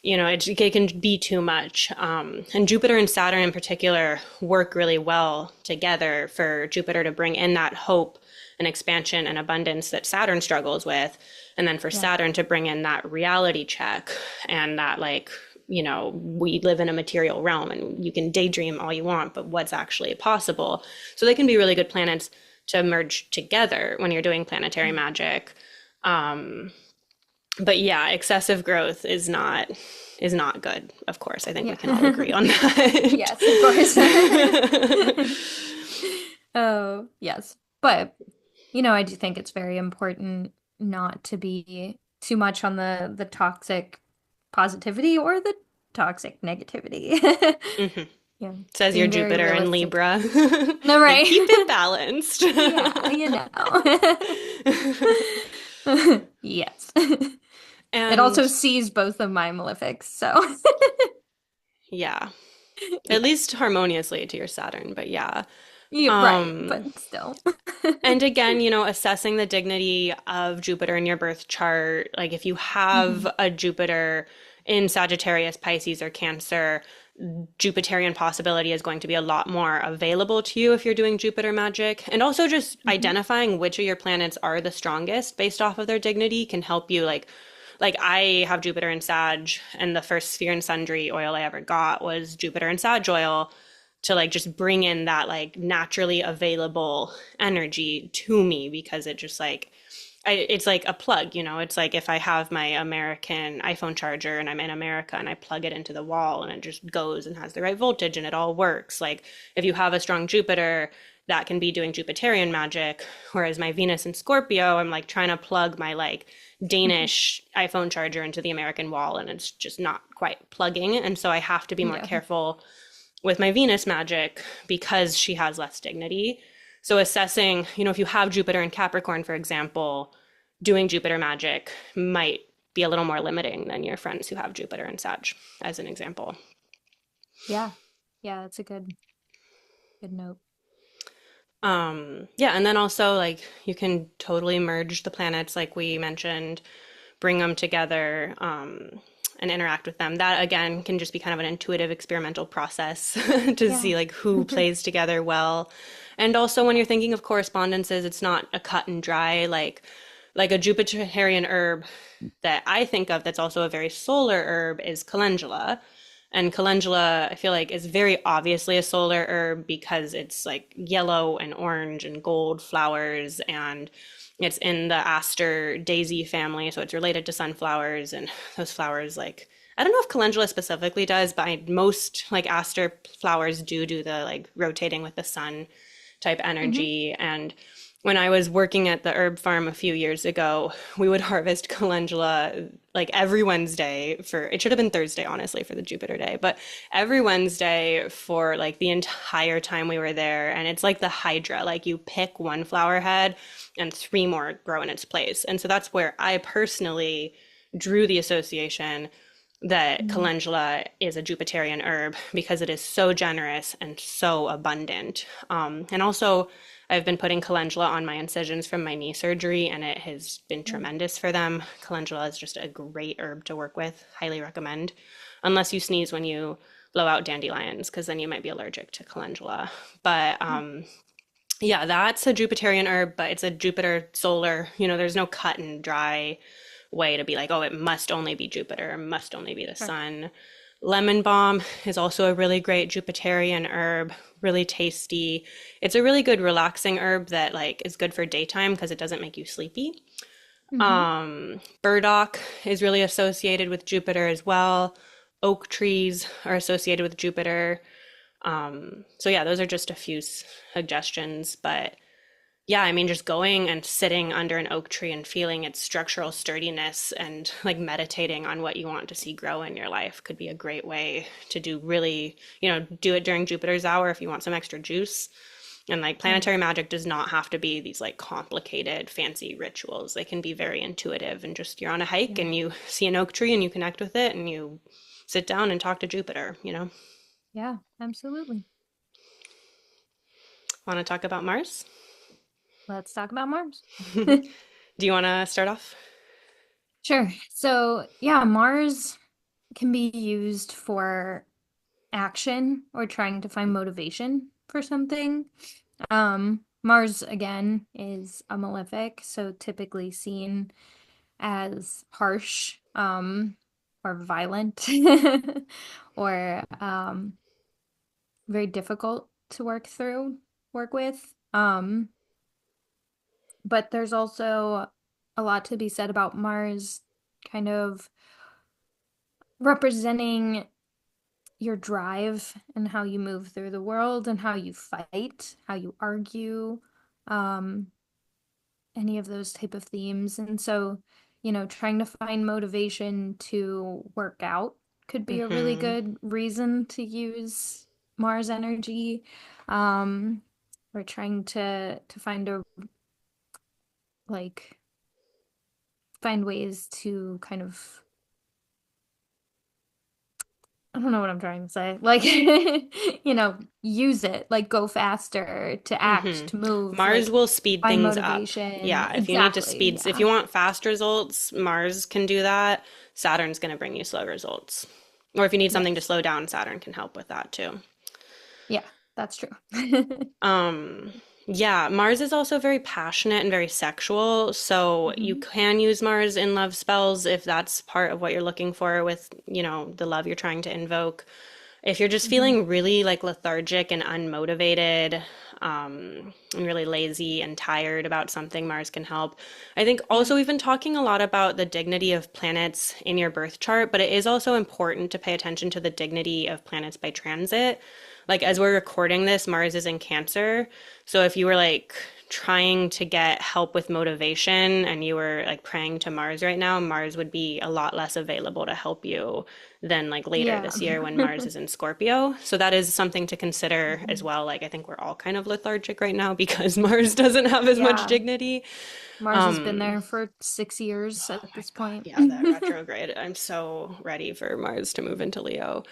it can be too much. And Jupiter and Saturn in particular work really well together for Jupiter to bring in that hope and expansion and abundance that Saturn struggles with. And then for Yeah. Saturn to bring in that reality check and that, like, we live in a material realm and you can daydream all you want, but what's actually possible? So they can be really good planets to merge together when you're doing planetary Yeah. magic. But yeah, excessive growth is not good. Of course, I think we Yeah. can all agree on that. Yes, of course. Oh, yes. But, I do think it's very important not to be too much on the toxic positivity or the toxic negativity. Hmm. Yeah, Says your being very Jupiter in realistic. Libra. No, Like, right. keep it balanced. Yeah, Yes. It also And sees both of my malefics, so yeah, at yeah. least harmoniously to your Saturn, but yeah. Yeah, right, but Um, still. and again, assessing the dignity of Jupiter in your birth chart, like if you have Hmm. a Jupiter in Sagittarius, Pisces, or Cancer, Jupiterian possibility is going to be a lot more available to you if you're doing Jupiter magic. And also just Hmm. identifying which of your planets are the strongest based off of their dignity can help you like I have Jupiter in Sag, and the first Sphere and Sundry oil I ever got was Jupiter and Sag oil to like just bring in that like naturally available energy to me because it just like it's like a plug, it's like if I have my American iPhone charger and I'm in America and I plug it into the wall and it just goes and has the right voltage and it all works. Like if you have a strong Jupiter, that can be doing Jupiterian magic, whereas my Venus in Scorpio, I'm like trying to plug my like Danish iPhone charger into the American wall and it's just not quite plugging. And so I have to be more Yeah. careful with my Venus magic because she has less dignity. So assessing, if you have Jupiter in Capricorn, for example, doing Jupiter magic might be a little more limiting than your friends who have Jupiter in Sag, as an example. Yeah. Yeah, that's a good note. Yeah, and then also like you can totally merge the planets, like we mentioned, bring them together, and interact with them. That again can just be kind of an intuitive experimental process to Yeah. see like who plays together well. And also when you're thinking of correspondences, it's not a cut and dry like a Jupiterian herb that I think of that's also a very solar herb is calendula. And calendula, I feel like, is very obviously a solar herb because it's like yellow and orange and gold flowers, and it's in the aster daisy family, so it's related to sunflowers and those flowers. Like, I don't know if calendula specifically does, but most like aster flowers do the like rotating with the sun type Hmm. energy. And when I was working at the herb farm a few years ago, we would harvest calendula like every Wednesday for it should have been Thursday, honestly, for the Jupiter day, but every Wednesday for like the entire time we were there. And it's like the Hydra, like you pick one flower head and three more grow in its place. And so that's where I personally drew the association that Hmm. calendula is a Jupiterian herb because it is so generous and so abundant. And also, I've been putting calendula on my incisions from my knee surgery, and it has been Yeah. tremendous for them. Calendula is just a great herb to work with. Highly recommend. Unless you sneeze when you blow out dandelions, because then you might be allergic to calendula. But yeah, that's a Jupiterian herb, but it's a Jupiter solar. There's no cut and dry way to be like, oh, it must only be Jupiter, it must only be the Sure. sun. Lemon balm is also a really great Jupiterian herb, really tasty. It's a really good relaxing herb that like is good for daytime because it doesn't make you sleepy. Hmm. Burdock is really associated with Jupiter as well. Oak trees are associated with Jupiter. So yeah, those are just a few suggestions, but yeah, I mean, just going and sitting under an oak tree and feeling its structural sturdiness and like meditating on what you want to see grow in your life could be a great way to do really, do it during Jupiter's hour if you want some extra juice. And like Right. planetary magic does not have to be these like complicated, fancy rituals. They can be very intuitive and just you're on a hike Yeah. and you see an oak tree and you connect with it and you sit down and talk to Jupiter. Yeah, absolutely. Want to talk about Mars? Let's talk about Mars. Do you want to start off? Sure. So, yeah, Mars can be used for action or trying to find motivation for something. Mars, again, is a malefic, so typically seen as harsh, or violent, or very difficult to work with. But there's also a lot to be said about Mars kind of representing your drive and how you move through the world and how you fight, how you argue, um, any of those type of themes. And so, trying to find motivation to work out could be a really Hmm. good reason to use Mars energy. Um, or trying to find a like find ways to kind of I don't know what I'm trying to say. Like, use it, like go faster, to act, Hmm. to move, Mars like will speed find things up. motivation. Yeah, if you need to Exactly. speed, if Yeah. you want fast results, Mars can do that. Saturn's going to bring you slow results. Or if you need something to Yes. slow down, Saturn can help with that too. Yeah, that's true. Um, yeah, Mars is also very passionate and very sexual, so you Mhm. can use Mars in love spells if that's part of what you're looking for with the love you're trying to invoke. If you're just Mhm. feeling really like lethargic and unmotivated, and really lazy and tired about something, Mars can help. I think Yeah. also we've been talking a lot about the dignity of planets in your birth chart, but it is also important to pay attention to the dignity of planets by transit. Like as we're recording this, Mars is in Cancer. So if you were like trying to get help with motivation and you were like praying to Mars right now, Mars would be a lot less available to help you than like later Yeah. this year when Mars is in Scorpio. So that is something to consider as Mhm. well. Like I think we're all kind of lethargic right now because Mars doesn't have as much Yeah. dignity. Mars has been Um, there for 6 years oh at my this God. point. Yeah, that retrograde. I'm so ready for Mars to move into Leo.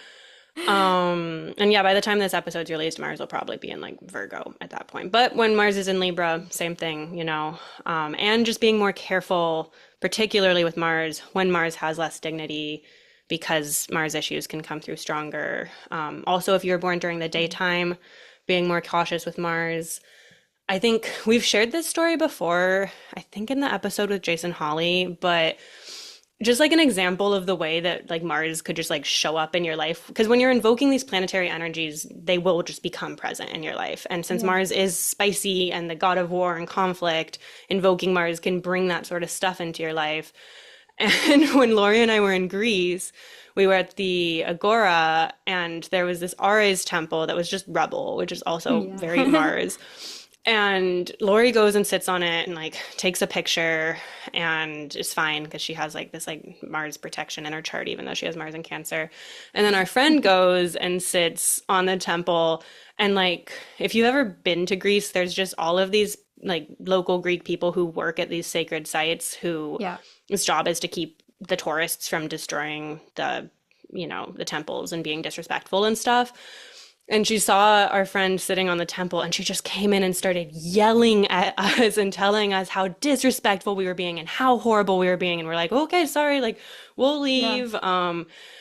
And yeah, by the time this episode's released, Mars will probably be in like Virgo at that point. But when Mars is in Libra, same thing. And just being more careful, particularly with Mars, when Mars has less dignity, because Mars issues can come through stronger. Also, if you were born during the daytime, being more cautious with Mars. I think we've shared this story before, I think in the episode with Jason Hawley, but just like an example of the way that like Mars could just like show up in your life. Because when you're invoking these planetary energies, they will just become present in your life. And since Yeah. Mars is spicy and the god of war and conflict, invoking Mars can bring that sort of stuff into your life. And when Lori and I were in Greece, we were at the Agora and there was this Ares temple that was just rubble, which is also very Yeah. Mars. And Lori goes and sits on it and like takes a picture and is fine because she has like this like Mars protection in her chart, even though she has Mars in Cancer. And then our friend goes and sits on the temple. And like, if you've ever been to Greece, there's just all of these like local Greek people who work at these sacred sites who Yeah. his job is to keep the tourists from destroying the temples and being disrespectful and stuff. And she saw our friend sitting on the temple and she just came in and started yelling at us and telling us how disrespectful we were being and how horrible we were being. And we're like, okay, sorry, like we'll Yeah. leave.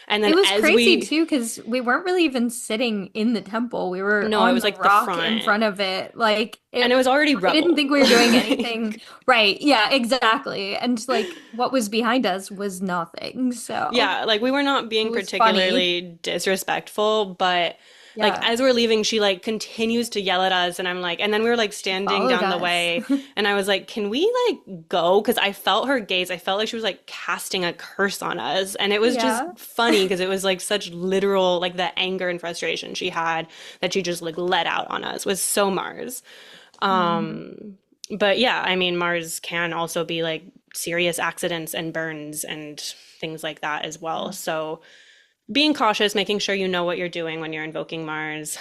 And then It was as crazy we, too, because we weren't really even sitting in the temple. We were no, it on was the like the rock in front front of it. Like and it it, was already I didn't rubble. think we were doing anything Like, right. Yeah, exactly. And like what was behind us was nothing. So yeah, like we were not it being was funny. particularly disrespectful, but Like Yeah. as we're leaving, she like continues to yell at us, and I'm like, and then we were like She standing followed down the us. way, and I was like, can we like go? Because I felt her gaze. I felt like she was like casting a curse on us, and it was just Yeah. funny because it was like such literal, like the anger and frustration she had that she just like let out on us was so Mars. Hmm. But yeah, I mean, Mars can also be like serious accidents and burns and things like that as well. Yeah. So being cautious, making sure you know what you're doing when you're invoking Mars.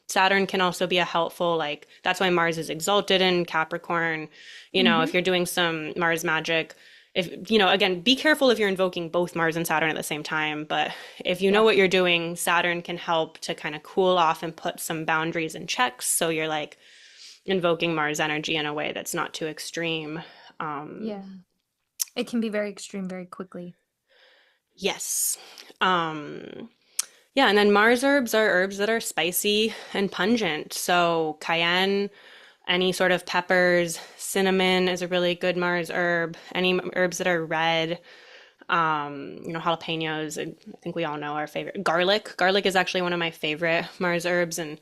Saturn can also be a helpful, like, that's why Mars is exalted in Capricorn. You know, if Hmm. you're doing some Mars magic, if, you know, again, be careful if you're invoking both Mars and Saturn at the same time. But if you know Yeah. what you're doing, Saturn can help to kind of cool off and put some boundaries and checks. So you're like invoking Mars energy in a way that's not too extreme. Yeah. It can be very extreme very quickly. Yes. Um, Yeah, and then Mars herbs are herbs that are spicy and pungent. So cayenne, any sort of peppers, cinnamon is a really good Mars herb. Any herbs that are red, you know, jalapenos, I think we all know our favorite. Garlic. Garlic is actually one of my favorite Mars herbs. And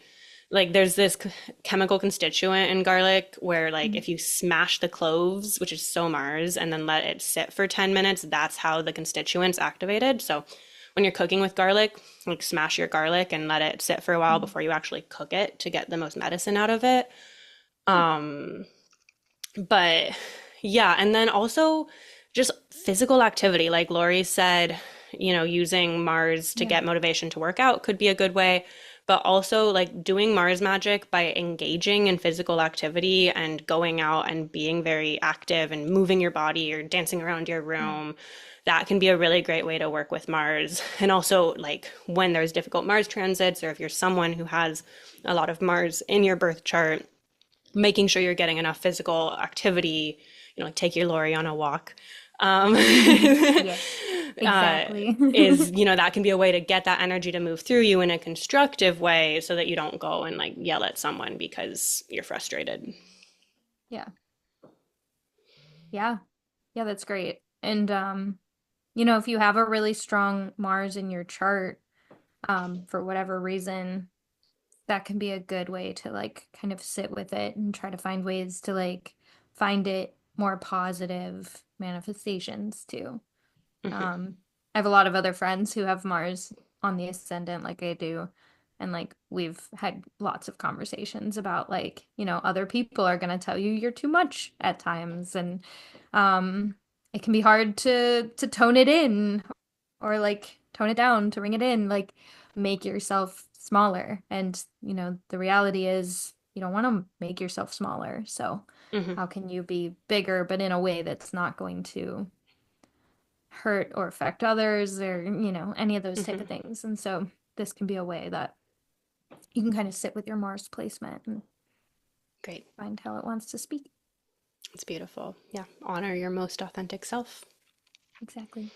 like there's this chemical constituent in garlic where like Mhm. if you smash the cloves, which is so Mars, and then let it sit for 10 minutes, that's how the constituents activated. So when you're cooking with garlic, like smash your garlic and let it sit for a while Mhm. before you actually cook it to get the most medicine out of it. Huh. But yeah, and then also just physical activity. Like Lori said, you know, using Mars to Yeah. get motivation to work out could be a good way. But also, like doing Mars magic by engaging in physical activity and going out and being very active and moving your body or dancing around your Yeah. room, that can be a really great way to work with Mars. And also, like when there's difficult Mars transits, or if you're someone who has a lot of Mars in your birth chart, making sure you're getting enough physical activity, you know, like take your Lori on a walk, um, Yeah. Exactly. is, you know, that can be a way to get that energy to move through you in a constructive way so that you don't go and like yell at someone because you're frustrated. Yeah. Yeah. Yeah, that's great. And if you have a really strong Mars in your chart, for whatever reason, that can be a good way to like kind of sit with it and try to find ways to like find it more positive manifestations too. Hmm. I have a lot of other friends who have Mars on the ascendant like I do. And like we've had lots of conversations about like, other people are going to tell you you're too much at times. And um it can be hard to tone it in or like tone it down, to ring it in, like make yourself smaller. And, the reality is you don't want to make yourself smaller. So Hmm. how can you be bigger, but in a way that's not going to hurt or affect others or, any of those type Hmm. of things. And so this can be a way that you can kind of sit with your Mars placement and Great. find how it wants to speak. It's beautiful. Yeah. Honor your most authentic self. Exactly.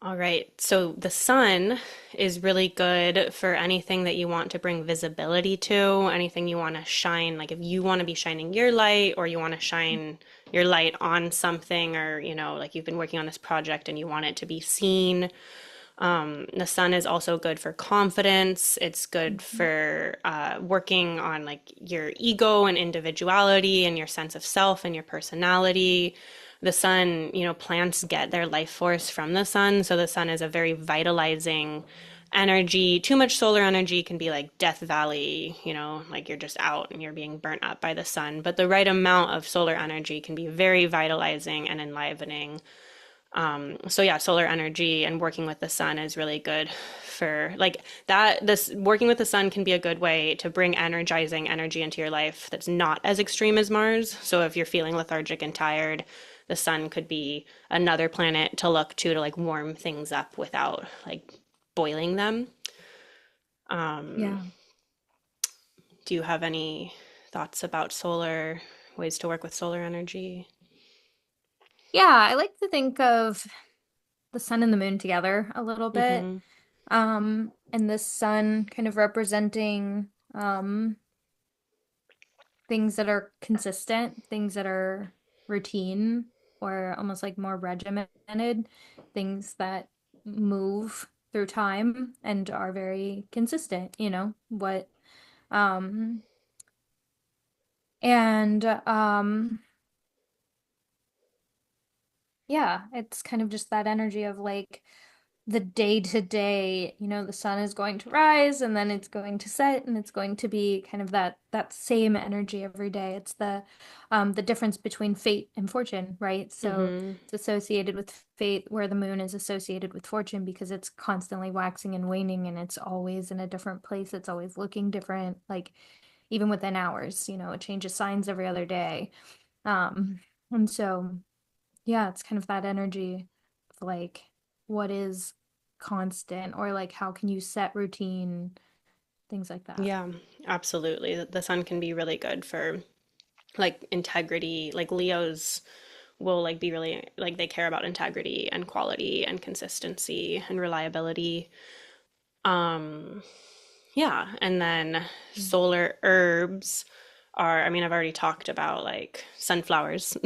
All right. So the sun is really good for anything that you want to bring visibility to, anything you want to shine. Like if you want to be shining your light or you want to shine your light on something, or, you know, like you've been working on this project and you want it to be seen. The sun is also good for confidence. It's good Mhm. for working on like your ego and individuality and your sense of self and your personality. The sun, you know, plants get their life force from the sun. So the sun is a very vitalizing energy. Too much solar energy can be like Death Valley, you know, like you're just out and you're being burnt up by the sun. But the right amount of solar energy can be very vitalizing and enlivening. So yeah, solar energy and working with the sun is really good for like that. This working with the sun can be a good way to bring energizing energy into your life that's not as extreme as Mars. So if you're feeling lethargic and tired, the sun could be another planet to look to like warm things up without like boiling them. Yeah. Do you have any thoughts about solar ways to work with solar energy? Yeah, I like to think of the sun and the moon together a little bit. Mm-hmm. And the sun kind of representing things that are consistent, things that are routine or almost like more regimented, things that move. through time and are very consistent, what um and yeah, it's kind of just that energy of like the day to day, the sun is going to rise and then it's going to set and it's going to be kind of that same energy every day. It's the difference between fate and fortune, right? So Mm-hmm. it's associated with fate where the moon is associated with fortune because it's constantly waxing and waning and it's always in a different place. It's always looking different, like even within hours, it changes signs every other day. Um, and so yeah, it's kind of that energy of like what is constant or like how can you set routine, things like that. Yeah, absolutely. The sun can be really good for like integrity. Like Leos will like be really like they care about integrity and quality and consistency and reliability. Um, yeah, and then solar herbs are, I mean, I've already talked about like sunflowers,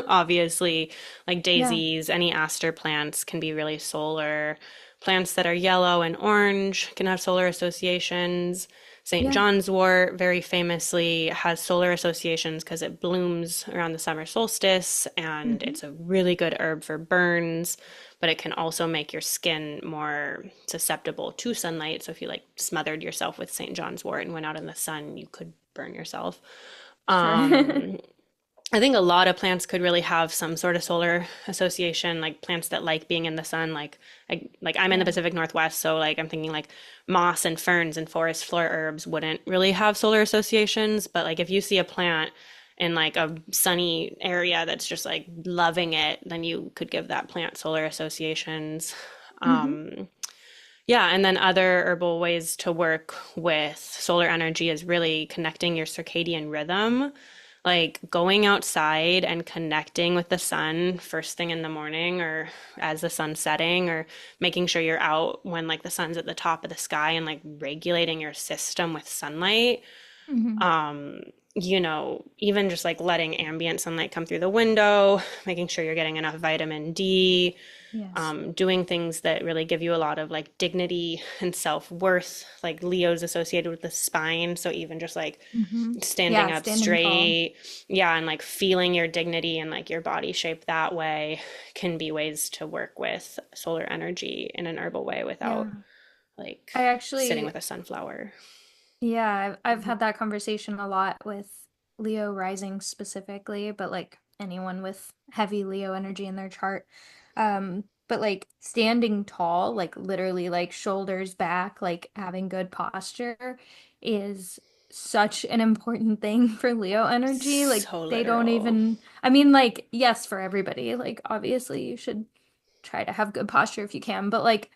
obviously, like Yeah. daisies, any aster plants can be really solar. Plants that are yellow and orange can have solar associations. St. Yeah. John's wort very famously has solar associations because it blooms around the summer solstice and Hmm. it's a really good herb for burns, but it can also make your skin more susceptible to sunlight. So if you like smothered yourself with St. John's wort and went out in the sun, you could burn yourself. Sure. Um, I think a lot of plants could really have some sort of solar association, like plants that like being in the sun. Like I'm in the Yeah. Pacific Northwest, so like I'm thinking like moss and ferns and forest floor herbs wouldn't really have solar associations. But like if you see a plant in like a sunny area that's just like loving it, then you could give that plant solar associations. Hmm. Yeah, and then other herbal ways to work with solar energy is really connecting your circadian rhythm, like going outside and connecting with the sun first thing in the morning or as the sun's setting, or making sure you're out when like the sun's at the top of the sky and like regulating your system with sunlight. Hmm. Even just like letting ambient sunlight come through the window, making sure you're getting enough vitamin D, Yes. doing things that really give you a lot of like dignity and self-worth. Like Leo's associated with the spine, so even just like Hmm. standing Yeah, up standing tall. straight, yeah, and like feeling your dignity and like your body shape that way can be ways to work with solar energy in an herbal way Yeah. without like I sitting actually, with a sunflower. yeah, I've had that conversation a lot with Leo rising specifically, but like anyone with heavy Leo energy in their chart. But like standing tall, like literally like shoulders back, like having good posture is such an important thing for Leo energy. Like So they don't literal. even, I mean, like, yes, for everybody, like obviously you should try to have good posture if you can, but like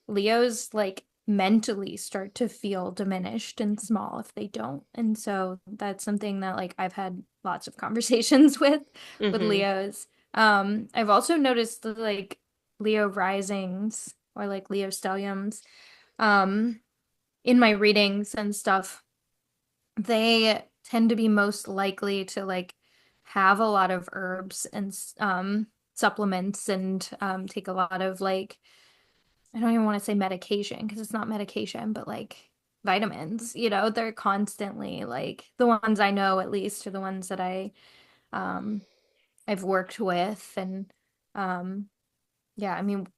Leos like mentally start to feel diminished and small if they don't. And so that's something that like I've had lots of conversations with Mm-hmm. Leos. I've also noticed that like Leo risings or like Leo stelliums um in my readings and stuff, they tend to be most likely to like have a lot of herbs and supplements and take a lot of like I don't even want to say medication because it's not medication, but like vitamins, they're constantly like the ones I know at least are the ones that um I've worked with and um yeah, I mean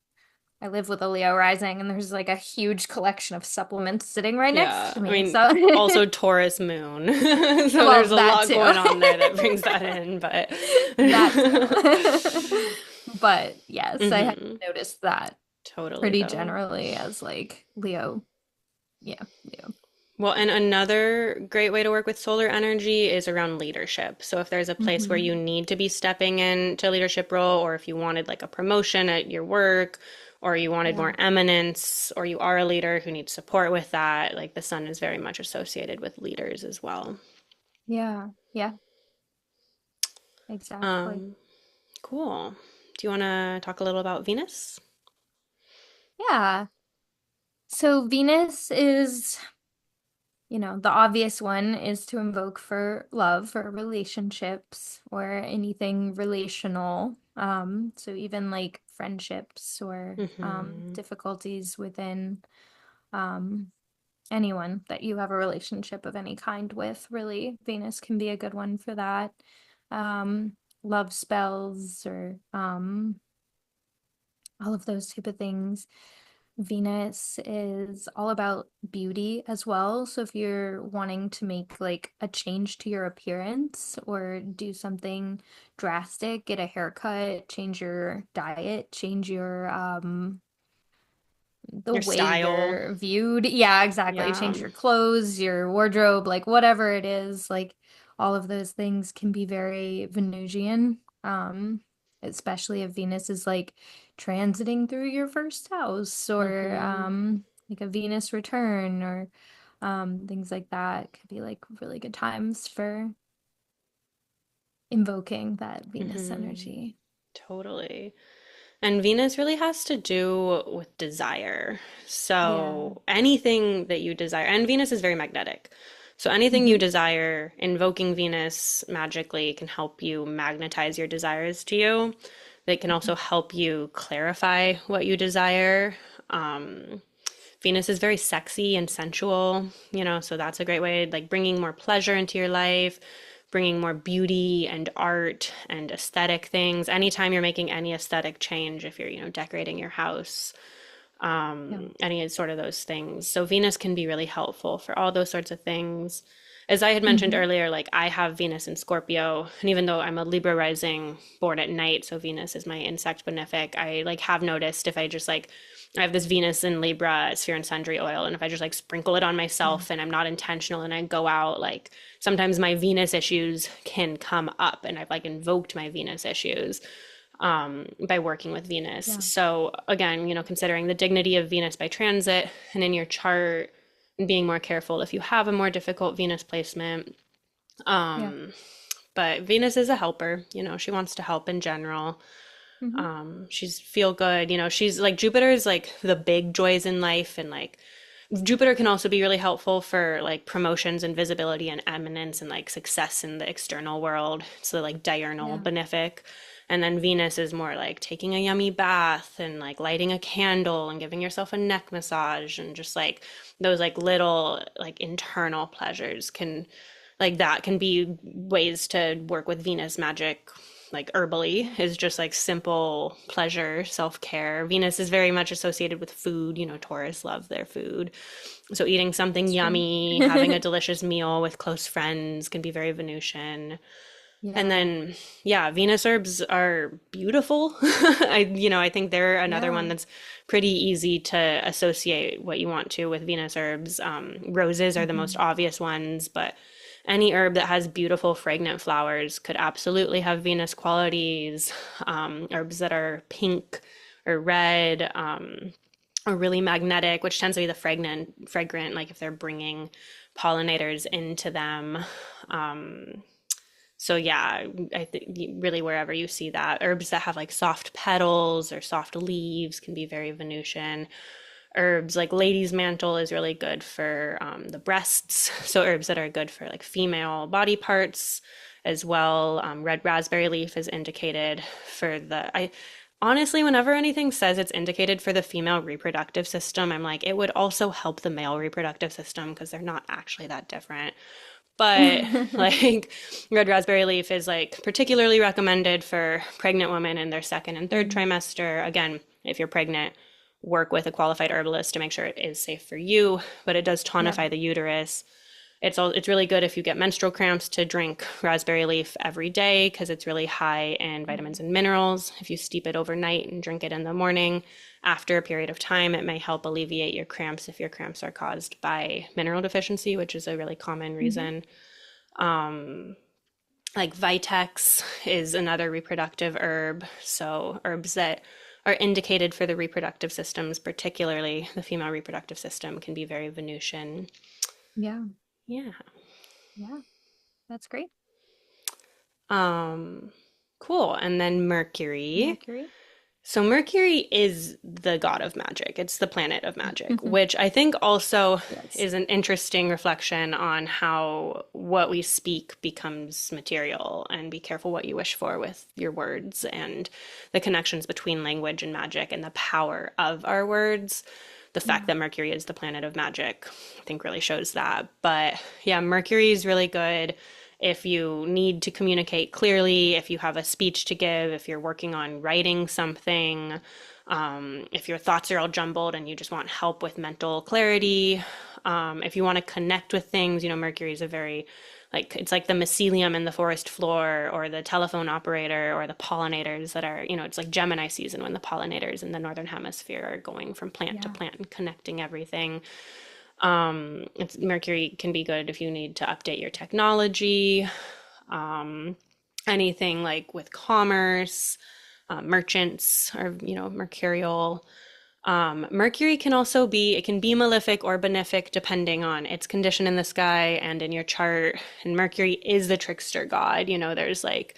I live with a Leo rising and there's like a huge collection of supplements sitting right next Yeah, to I me. mean, So also Taurus moon. So well, there's a that lot too. going on there that brings that in, but That too. But yes, I have hmm. noticed that Totally pretty though. generally as like Leo. Yeah, Leo. Well, and another great way to work with solar energy is around leadership. So if there's a place where you Hmm. need to be stepping into a leadership role, or if you wanted like a promotion at your work, or you wanted Yeah. more eminence, or you are a leader who needs support with that, like the sun is very much associated with leaders as well. Yeah. Yeah. Exactly. Um, cool. Do you want to talk a little about Venus? Yeah. So Venus is, the obvious one is to invoke for love, for relationships, or anything relational. So even like friendships or Hmm. difficulties within um, anyone that you have a relationship of any kind with, really, Venus can be a good one for that. Um, Love spells or all of those type of things. Venus is all about beauty as well. So if you're wanting to make like a change to your appearance or do something drastic, get a haircut, change your diet, change your the Your way style. you're viewed. Yeah, exactly. Yeah. Change your clothes, your wardrobe, like whatever it is, like all of those things can be very Venusian. Especially if Venus is like transiting through your first house or Hmm. like a Venus return or things like that could be like really good times for invoking that Venus Hmm. energy. Totally. And Venus really has to do with desire. Yeah. So anything that you desire, and Venus is very magnetic. So anything you Hmm. desire, invoking Venus magically can help you magnetize your desires to you. They can also help you clarify what you desire. Um, Venus is very sexy and sensual, so that's a great way, like bringing more pleasure into your life, bringing more beauty and art and aesthetic things. Anytime you're making any aesthetic change, if you're, decorating your house, Yeah. any sort of those things. So Venus can be really helpful for all those sorts of things. As I had mentioned Hmm. earlier, like I have Venus in Scorpio, and even though I'm a Libra rising born at night, so Venus is my insect benefic, I like have noticed if I just like I have this Venus in Libra sphere and sundry oil, and if I just like sprinkle it on Yeah. myself and I'm not intentional and I go out, like sometimes my Venus issues can come up, and I've like invoked my Venus issues by working with Venus. Yeah. So again, considering the dignity of Venus by transit and in your chart and being more careful if you have a more difficult Venus placement. Yeah. But Venus is a helper, she wants to help in general. Hmm. She's feel good, she's like Jupiter is like the big joys in life, and like Jupiter can also be really helpful for like promotions and visibility and eminence and like success in the external world. So like diurnal Yeah. benefic. And then Venus is more like taking a yummy bath and like lighting a candle and giving yourself a neck massage, and just like those like little like internal pleasures can like that can be ways to work with Venus magic, like herbally, is just like simple pleasure, self-care. Venus is very much associated with food, Taurus love their food. So eating something It's true. yummy, having a delicious meal with close friends can be very Venusian. And Yeah. then, yeah, Venus herbs are beautiful. I think they're another one Yeah. that's pretty easy to associate what you want to with Venus herbs. Roses are the most Hmm. obvious ones, but any herb that has beautiful, fragrant flowers could absolutely have Venus qualities. Herbs that are pink or red, or really magnetic, which tends to be the fragrant, like if they're bringing pollinators into them. Um, so yeah, I think really wherever you see that, herbs that have like soft petals or soft leaves can be very Venusian. Herbs like lady's mantle is really good for the breasts. So herbs that are good for like female body parts as well. Red raspberry leaf is indicated for the. I honestly, whenever anything says it's indicated for the female reproductive system, I'm like, it would also help the male reproductive system because they're not actually that different. But like red raspberry leaf is like particularly recommended for pregnant women in their second and third Mhm. trimester. Again, if you're pregnant, work with a qualified herbalist to make sure it is safe for you, but it does Yeah. tonify the uterus. It's really good if you get menstrual cramps to drink raspberry leaf every day because it's really high in vitamins and minerals. If you steep it overnight and drink it in the morning, after a period of time, it may help alleviate your cramps if your cramps are caused by mineral deficiency, which is a really common Hmm. reason. Like Vitex is another reproductive herb. So herbs that are indicated for the reproductive systems, particularly the female reproductive system, can be very Venusian. Yeah. Yeah. Yeah. That's great. Um, cool. And then Mercury. Mercury. So Mercury is the god of magic. It's the planet of magic, which I think also Yes. is an interesting reflection on how what we speak becomes material, and be careful what you wish for with your words, and the connections between language and magic and the power of our words. The fact Yeah. that Mercury is the planet of magic, I think really shows that. But yeah, Mercury is really good if you need to communicate clearly, if you have a speech to give, if you're working on writing something, if your thoughts are all jumbled and you just want help with mental clarity, if you want to connect with things, Mercury is a very, like, it's like the mycelium in the forest floor, or the telephone operator, or the pollinators that are, it's like Gemini season when the pollinators in the northern hemisphere are going from plant to Yeah. plant and connecting everything. Mercury can be good if you need to update your technology, anything like with commerce, merchants are, mercurial. Mercury can also be, it can be malefic or benefic depending on its condition in the sky and in your chart. And Mercury is the trickster god. There's like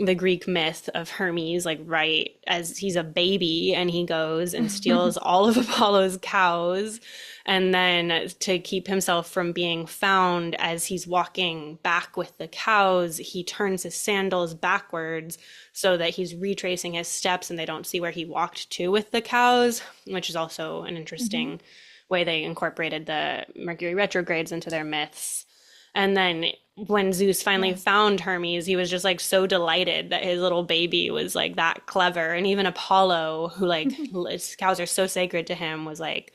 the Greek myth of Hermes, like right as he's a baby and he goes and steals all of Apollo's cows. And then to keep himself from being found as he's walking back with the cows, he turns his sandals backwards so that he's retracing his steps and they don't see where he walked to with the cows, which is also an Hmm. interesting way they incorporated the Mercury retrogrades into their myths. And then when Zeus finally Yeah. found Hermes, he was just like so delighted that his little baby was like that clever. And even Apollo, who like his cows are so sacred to him, was like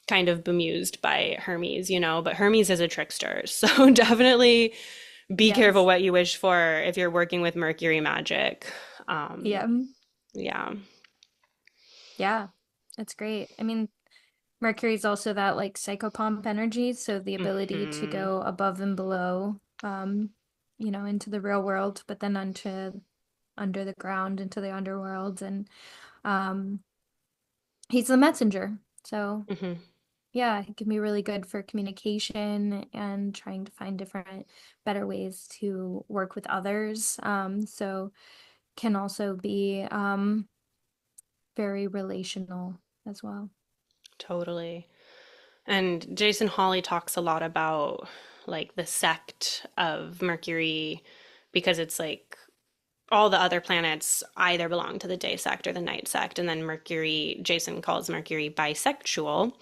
kind of bemused by Hermes, But Hermes is a trickster. So definitely be careful Yes. what you wish for if you're working with Mercury magic. Yeah. Yeah. Yeah. That's great. I mean, Mercury's also that like psychopomp energy, so the ability to Hmm. go above and below, into the real world, but then under the ground into the underworld, and um, he's the messenger. So Hmm. yeah, it can be really good for communication and trying to find different, better ways to work with others. So can also be very relational as well. Totally. And Jason Hawley talks a lot about like the sect of Mercury, because it's like all the other planets either belong to the day sect or the night sect. And then Mercury, Jason calls Mercury bisexual.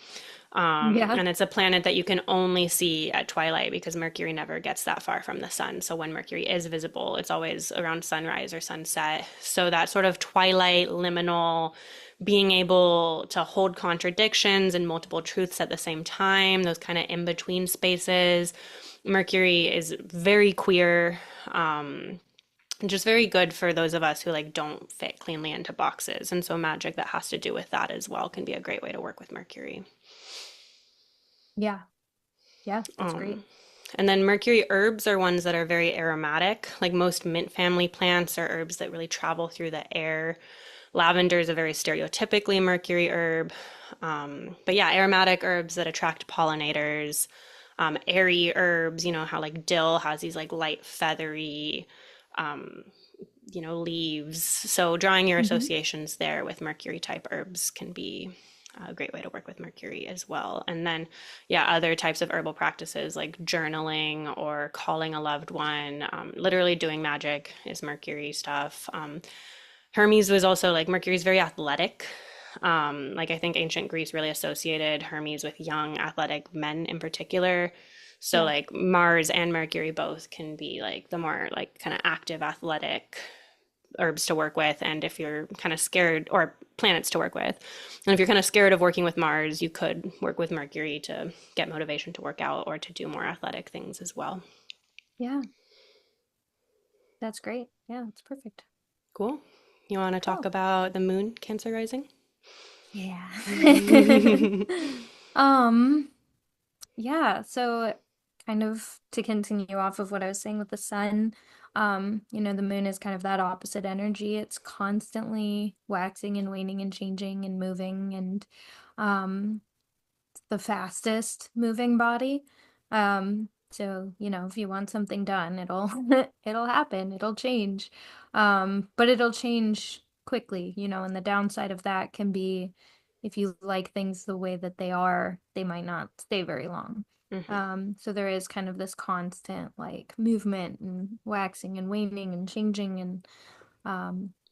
Yeah. And it's a planet that you can only see at twilight because Mercury never gets that far from the sun. So when Mercury is visible, it's always around sunrise or sunset. So that sort of twilight, liminal, being able to hold contradictions and multiple truths at the same time, those kind of in between spaces. Mercury is very queer. Just very good for those of us who like don't fit cleanly into boxes. And so magic that has to do with that as well can be a great way to work with Mercury. Yeah. Yeah, that's great. Um, and then Mercury herbs are ones that are very aromatic. Like most mint family plants are herbs that really travel through the air. Lavender is a very stereotypically Mercury herb. But yeah, aromatic herbs that attract pollinators. Airy herbs, how like dill has these like light feathery leaves. So drawing your Hmm. associations there with Mercury type herbs can be a great way to work with Mercury as well. And then, yeah, other types of herbal practices like journaling or calling a loved one, literally doing magic is Mercury stuff. Hermes was also like Mercury's very athletic. Like I think ancient Greece really associated Hermes with young athletic men in particular. So Yeah. like Mars and Mercury both can be like the more like kind of active athletic herbs to work with. And if you're kind of scared, or planets to work with, and if you're kind of scared of working with Mars, you could work with Mercury to get motivation to work out or to do more athletic things as well. Yeah, that's great. Yeah, that's perfect. Cool. You want to talk Cool. about the moon, Cancer rising? Yeah. Hmm. Um, yeah, so kind of to continue off of what I was saying with the sun, the moon is kind of that opposite energy. It's constantly waxing and waning and changing and moving, and um it's the fastest moving body. So, if you want something done, it'll it'll happen, it'll change. But it'll change quickly, and the downside of that can be if you like things the way that they are, they might not stay very long. Hmm. So there is kind of this constant like movement and waxing and waning and changing, and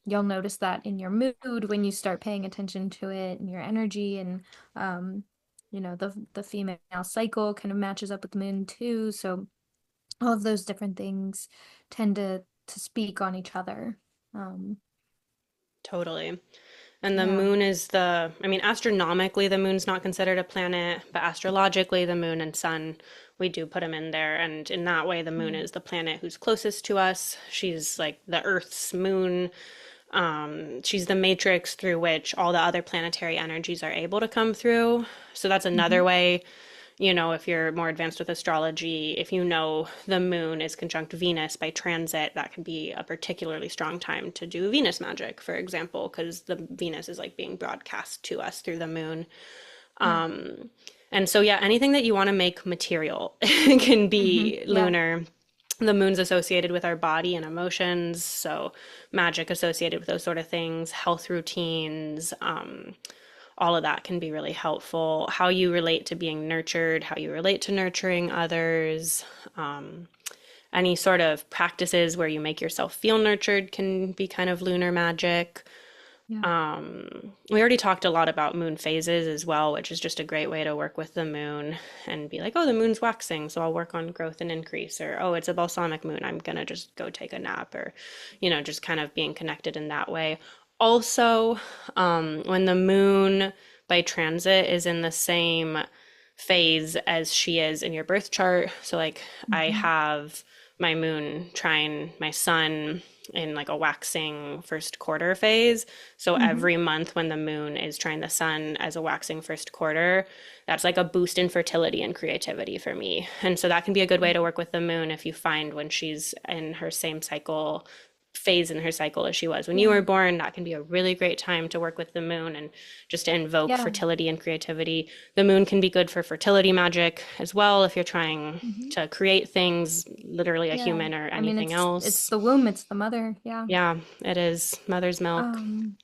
you'll notice that in your mood when you start paying attention to it and your energy, and the female cycle kind of matches up with the moon too. So all of those different things tend to speak on each other. Um, Totally. And the yeah. moon is I mean, astronomically, the moon's not considered a planet, but astrologically, the moon and sun, we do put them in there. And in that way, the moon Mm. is the planet who's closest to us. She's like the Earth's moon. She's the matrix through which all the other planetary energies are able to come through. So that's another Hmm. way, if you're more advanced with astrology, if you know the moon is conjunct Venus by transit, that can be a particularly strong time to do Venus magic, for example, because the Venus is like being broadcast to us through the moon. Yeah. And so, yeah, anything that you want to make material can Hmm. be Yeah. lunar. The moon's associated with our body and emotions, so magic associated with those sort of things, health routines, all of that can be really helpful. How you relate to being nurtured, how you relate to nurturing others, um, any sort of practices where you make yourself feel nurtured can be kind of lunar magic. Yeah. We already talked a lot about moon phases as well, which is just a great way to work with the moon and be like, oh, the moon's waxing, so I'll work on growth and increase, or oh, it's a balsamic moon, I'm gonna just go take a nap, or just kind of being connected in that way. Also, when the moon by transit is in the same phase as she is in your birth chart, so like I Hmm. have my moon trine my sun in like a waxing first quarter phase. So Hmm. every month when the moon is trine the sun as a waxing first quarter, that's like a boost in fertility and creativity for me. And so that can be a good way to work with the moon if you find when she's in her same cycle phase in her cycle as she was when you Yeah. were born. That can be a really great time to work with the moon and just to invoke Yeah. fertility and creativity. The moon can be good for fertility magic as well if you're trying Hmm. to create things, literally a Yeah. human or I mean, anything it's else. the womb, it's the mother. Yeah. Yeah, it is mother's milk. Um,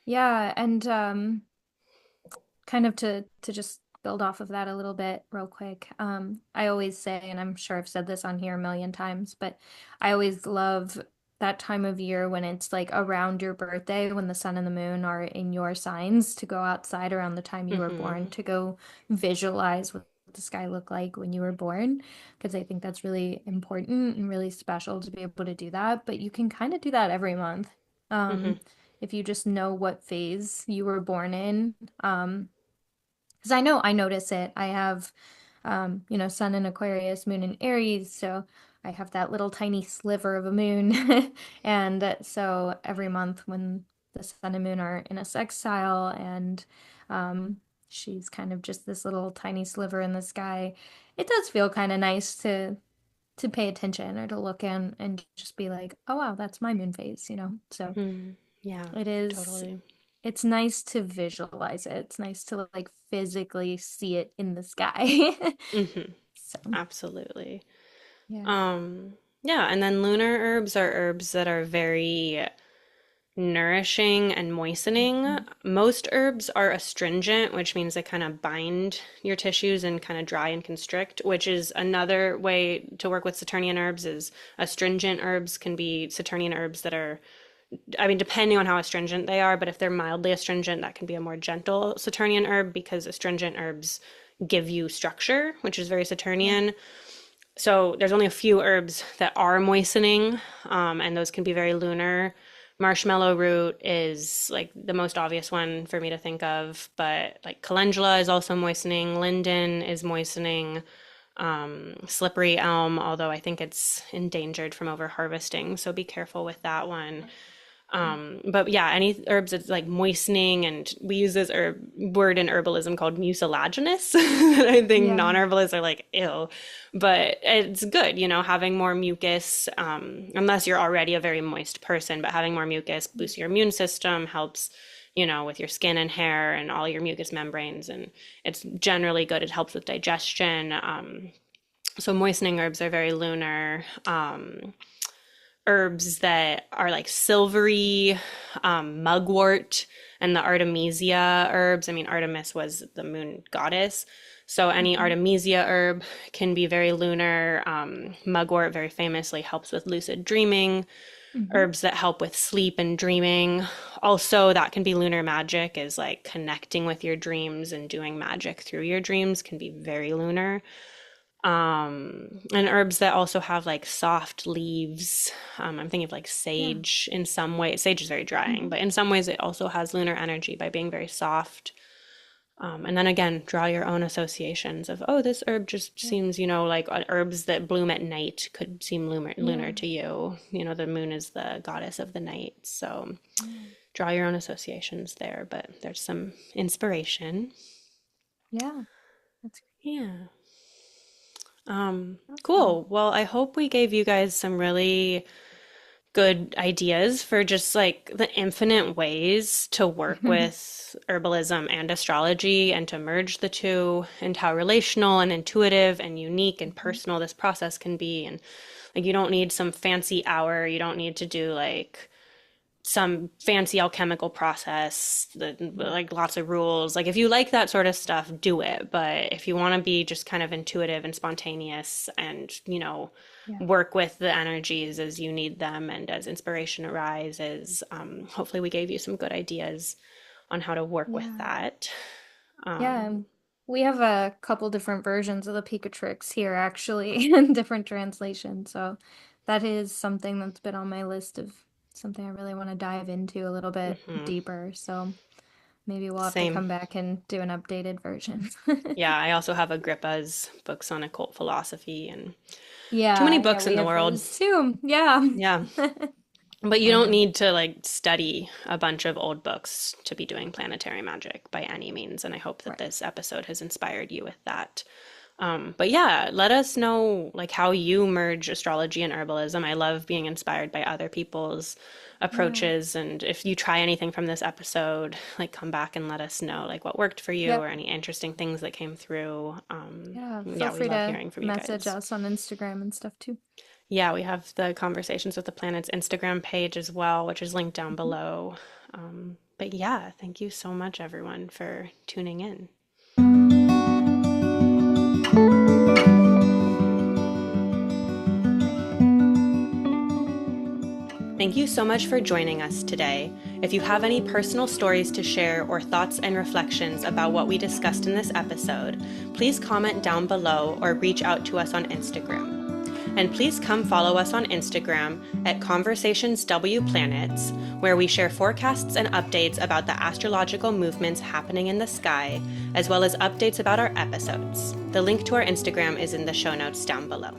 yeah, and kind of to just build off of that a little bit real quick. I always say, and I'm sure I've said this on here a million times, but I always love that time of year when it's like around your birthday, when the sun and the moon are in your signs, to go outside around the time you were born, Hmm. to go visualize what the sky looked like when you were born, because I think that's really important and really special to be able to do that. But you can kind of do that every month. Hmm. If you just know what phase you were born in. Because I notice it. I have, sun in Aquarius, moon in Aries, so I have that little tiny sliver of a moon. And so every month when the sun and moon are in a sextile, and um, she's kind of just this little tiny sliver in the sky, it does feel kind of nice to pay attention or to look in and just be like, oh wow, that's my moon phase. So Hmm. Yeah, it is totally. it's nice to visualize it. It's nice to like physically see it in the sky. Hmm. So, Absolutely. yeah. Um, yeah, and then lunar herbs are herbs that are very nourishing and moistening. Mhm. Most herbs are astringent, which means they kind of bind your tissues and kind of dry and constrict, which is another way to work with Saturnian herbs is astringent herbs can be Saturnian herbs that are, I mean, depending on how astringent they are, but if they're mildly astringent, that can be a more gentle Saturnian herb because astringent herbs give you structure, which is very Yeah. Saturnian. So there's only a few herbs that are moistening, and those can be very lunar. Marshmallow root is like the most obvious one for me to think of, but like calendula is also moistening. Linden is moistening. Slippery elm, although I think it's endangered from over harvesting, so be careful with that one. But yeah, any herbs that's like moistening, and we use this word in herbalism called mucilaginous that I think Yeah. non-herbalists are like, ew. But it's good, having more mucus, unless you're already a very moist person, but having more mucus boosts your immune system, helps, with your skin and hair and all your mucous membranes. And it's generally good. It helps with digestion. So moistening herbs are very lunar. herbs that are like silvery, mugwort, and the Artemisia herbs. I mean, Artemis was the moon goddess. So any Hmm. Artemisia herb can be very lunar. Mugwort very famously helps with lucid dreaming. Hmm. Herbs that help with sleep and dreaming. Also, that can be lunar magic, is like connecting with your dreams and doing magic through your dreams can be very lunar. And herbs that also have like soft leaves. I'm thinking of like Yeah. sage in some way. Sage is very drying, Hmm. but in some ways it also has lunar energy by being very soft. And then again, draw your own associations of, oh, this herb just Yeah. seems, like herbs that bloom at night could seem lunar Yeah. to you. The moon is the goddess of the night. So Yeah. draw your own associations there, but there's some inspiration. Yeah. That's Yeah. awesome. Cool. Well, I hope we gave you guys some really good ideas for just like the infinite ways to work with herbalism and astrology and to merge the two, and how relational and intuitive and unique and Mhm. personal this process can be. And like, you don't need some fancy hour, you don't need to do like some fancy alchemical process that Yeah. like lots of rules. Like if you like that sort of stuff, do it. But if you want to be just kind of intuitive and spontaneous and, Yeah. work with the energies as you need them and as inspiration arises, hopefully we gave you some good ideas on how to work with Yeah. that. Yeah. Um, And we have a couple different versions of the Picatrix here, actually, in different translations. So that is something that's been on my list of something I really want to dive into a little bit mhm. deeper. So maybe we'll have to Same. come back and do an updated version. Yeah, I also have Agrippa's books on occult philosophy and too many Yeah, books we in the have world. those too. Yeah. Yeah. But you I don't know. need to like study a bunch of old books to be doing planetary magic by any means. And I hope that Right. this episode has inspired you with that. But yeah, let us know like how you merge astrology and herbalism. I love being inspired by other people's Yeah. approaches. And if you try anything from this episode, like come back and let us know like what worked for you or Yep. any interesting things that came through. Yeah. Feel Yeah, we free love to hearing from you message guys. us on Instagram and stuff too. Yeah, we have the Conversations with the Planets Instagram page as well, which is linked down Mhm. below. But yeah, thank you so much, everyone, for tuning in. Thank you so much for joining us today. If you have any personal stories to share or thoughts and reflections about what we discussed in this episode, please comment down below or reach out to us on Instagram. And please come follow us on Instagram at ConversationsWPlanets, where we share forecasts and updates about the astrological movements happening in the sky, as well as updates about our episodes. The link to our Instagram is in the show notes down below.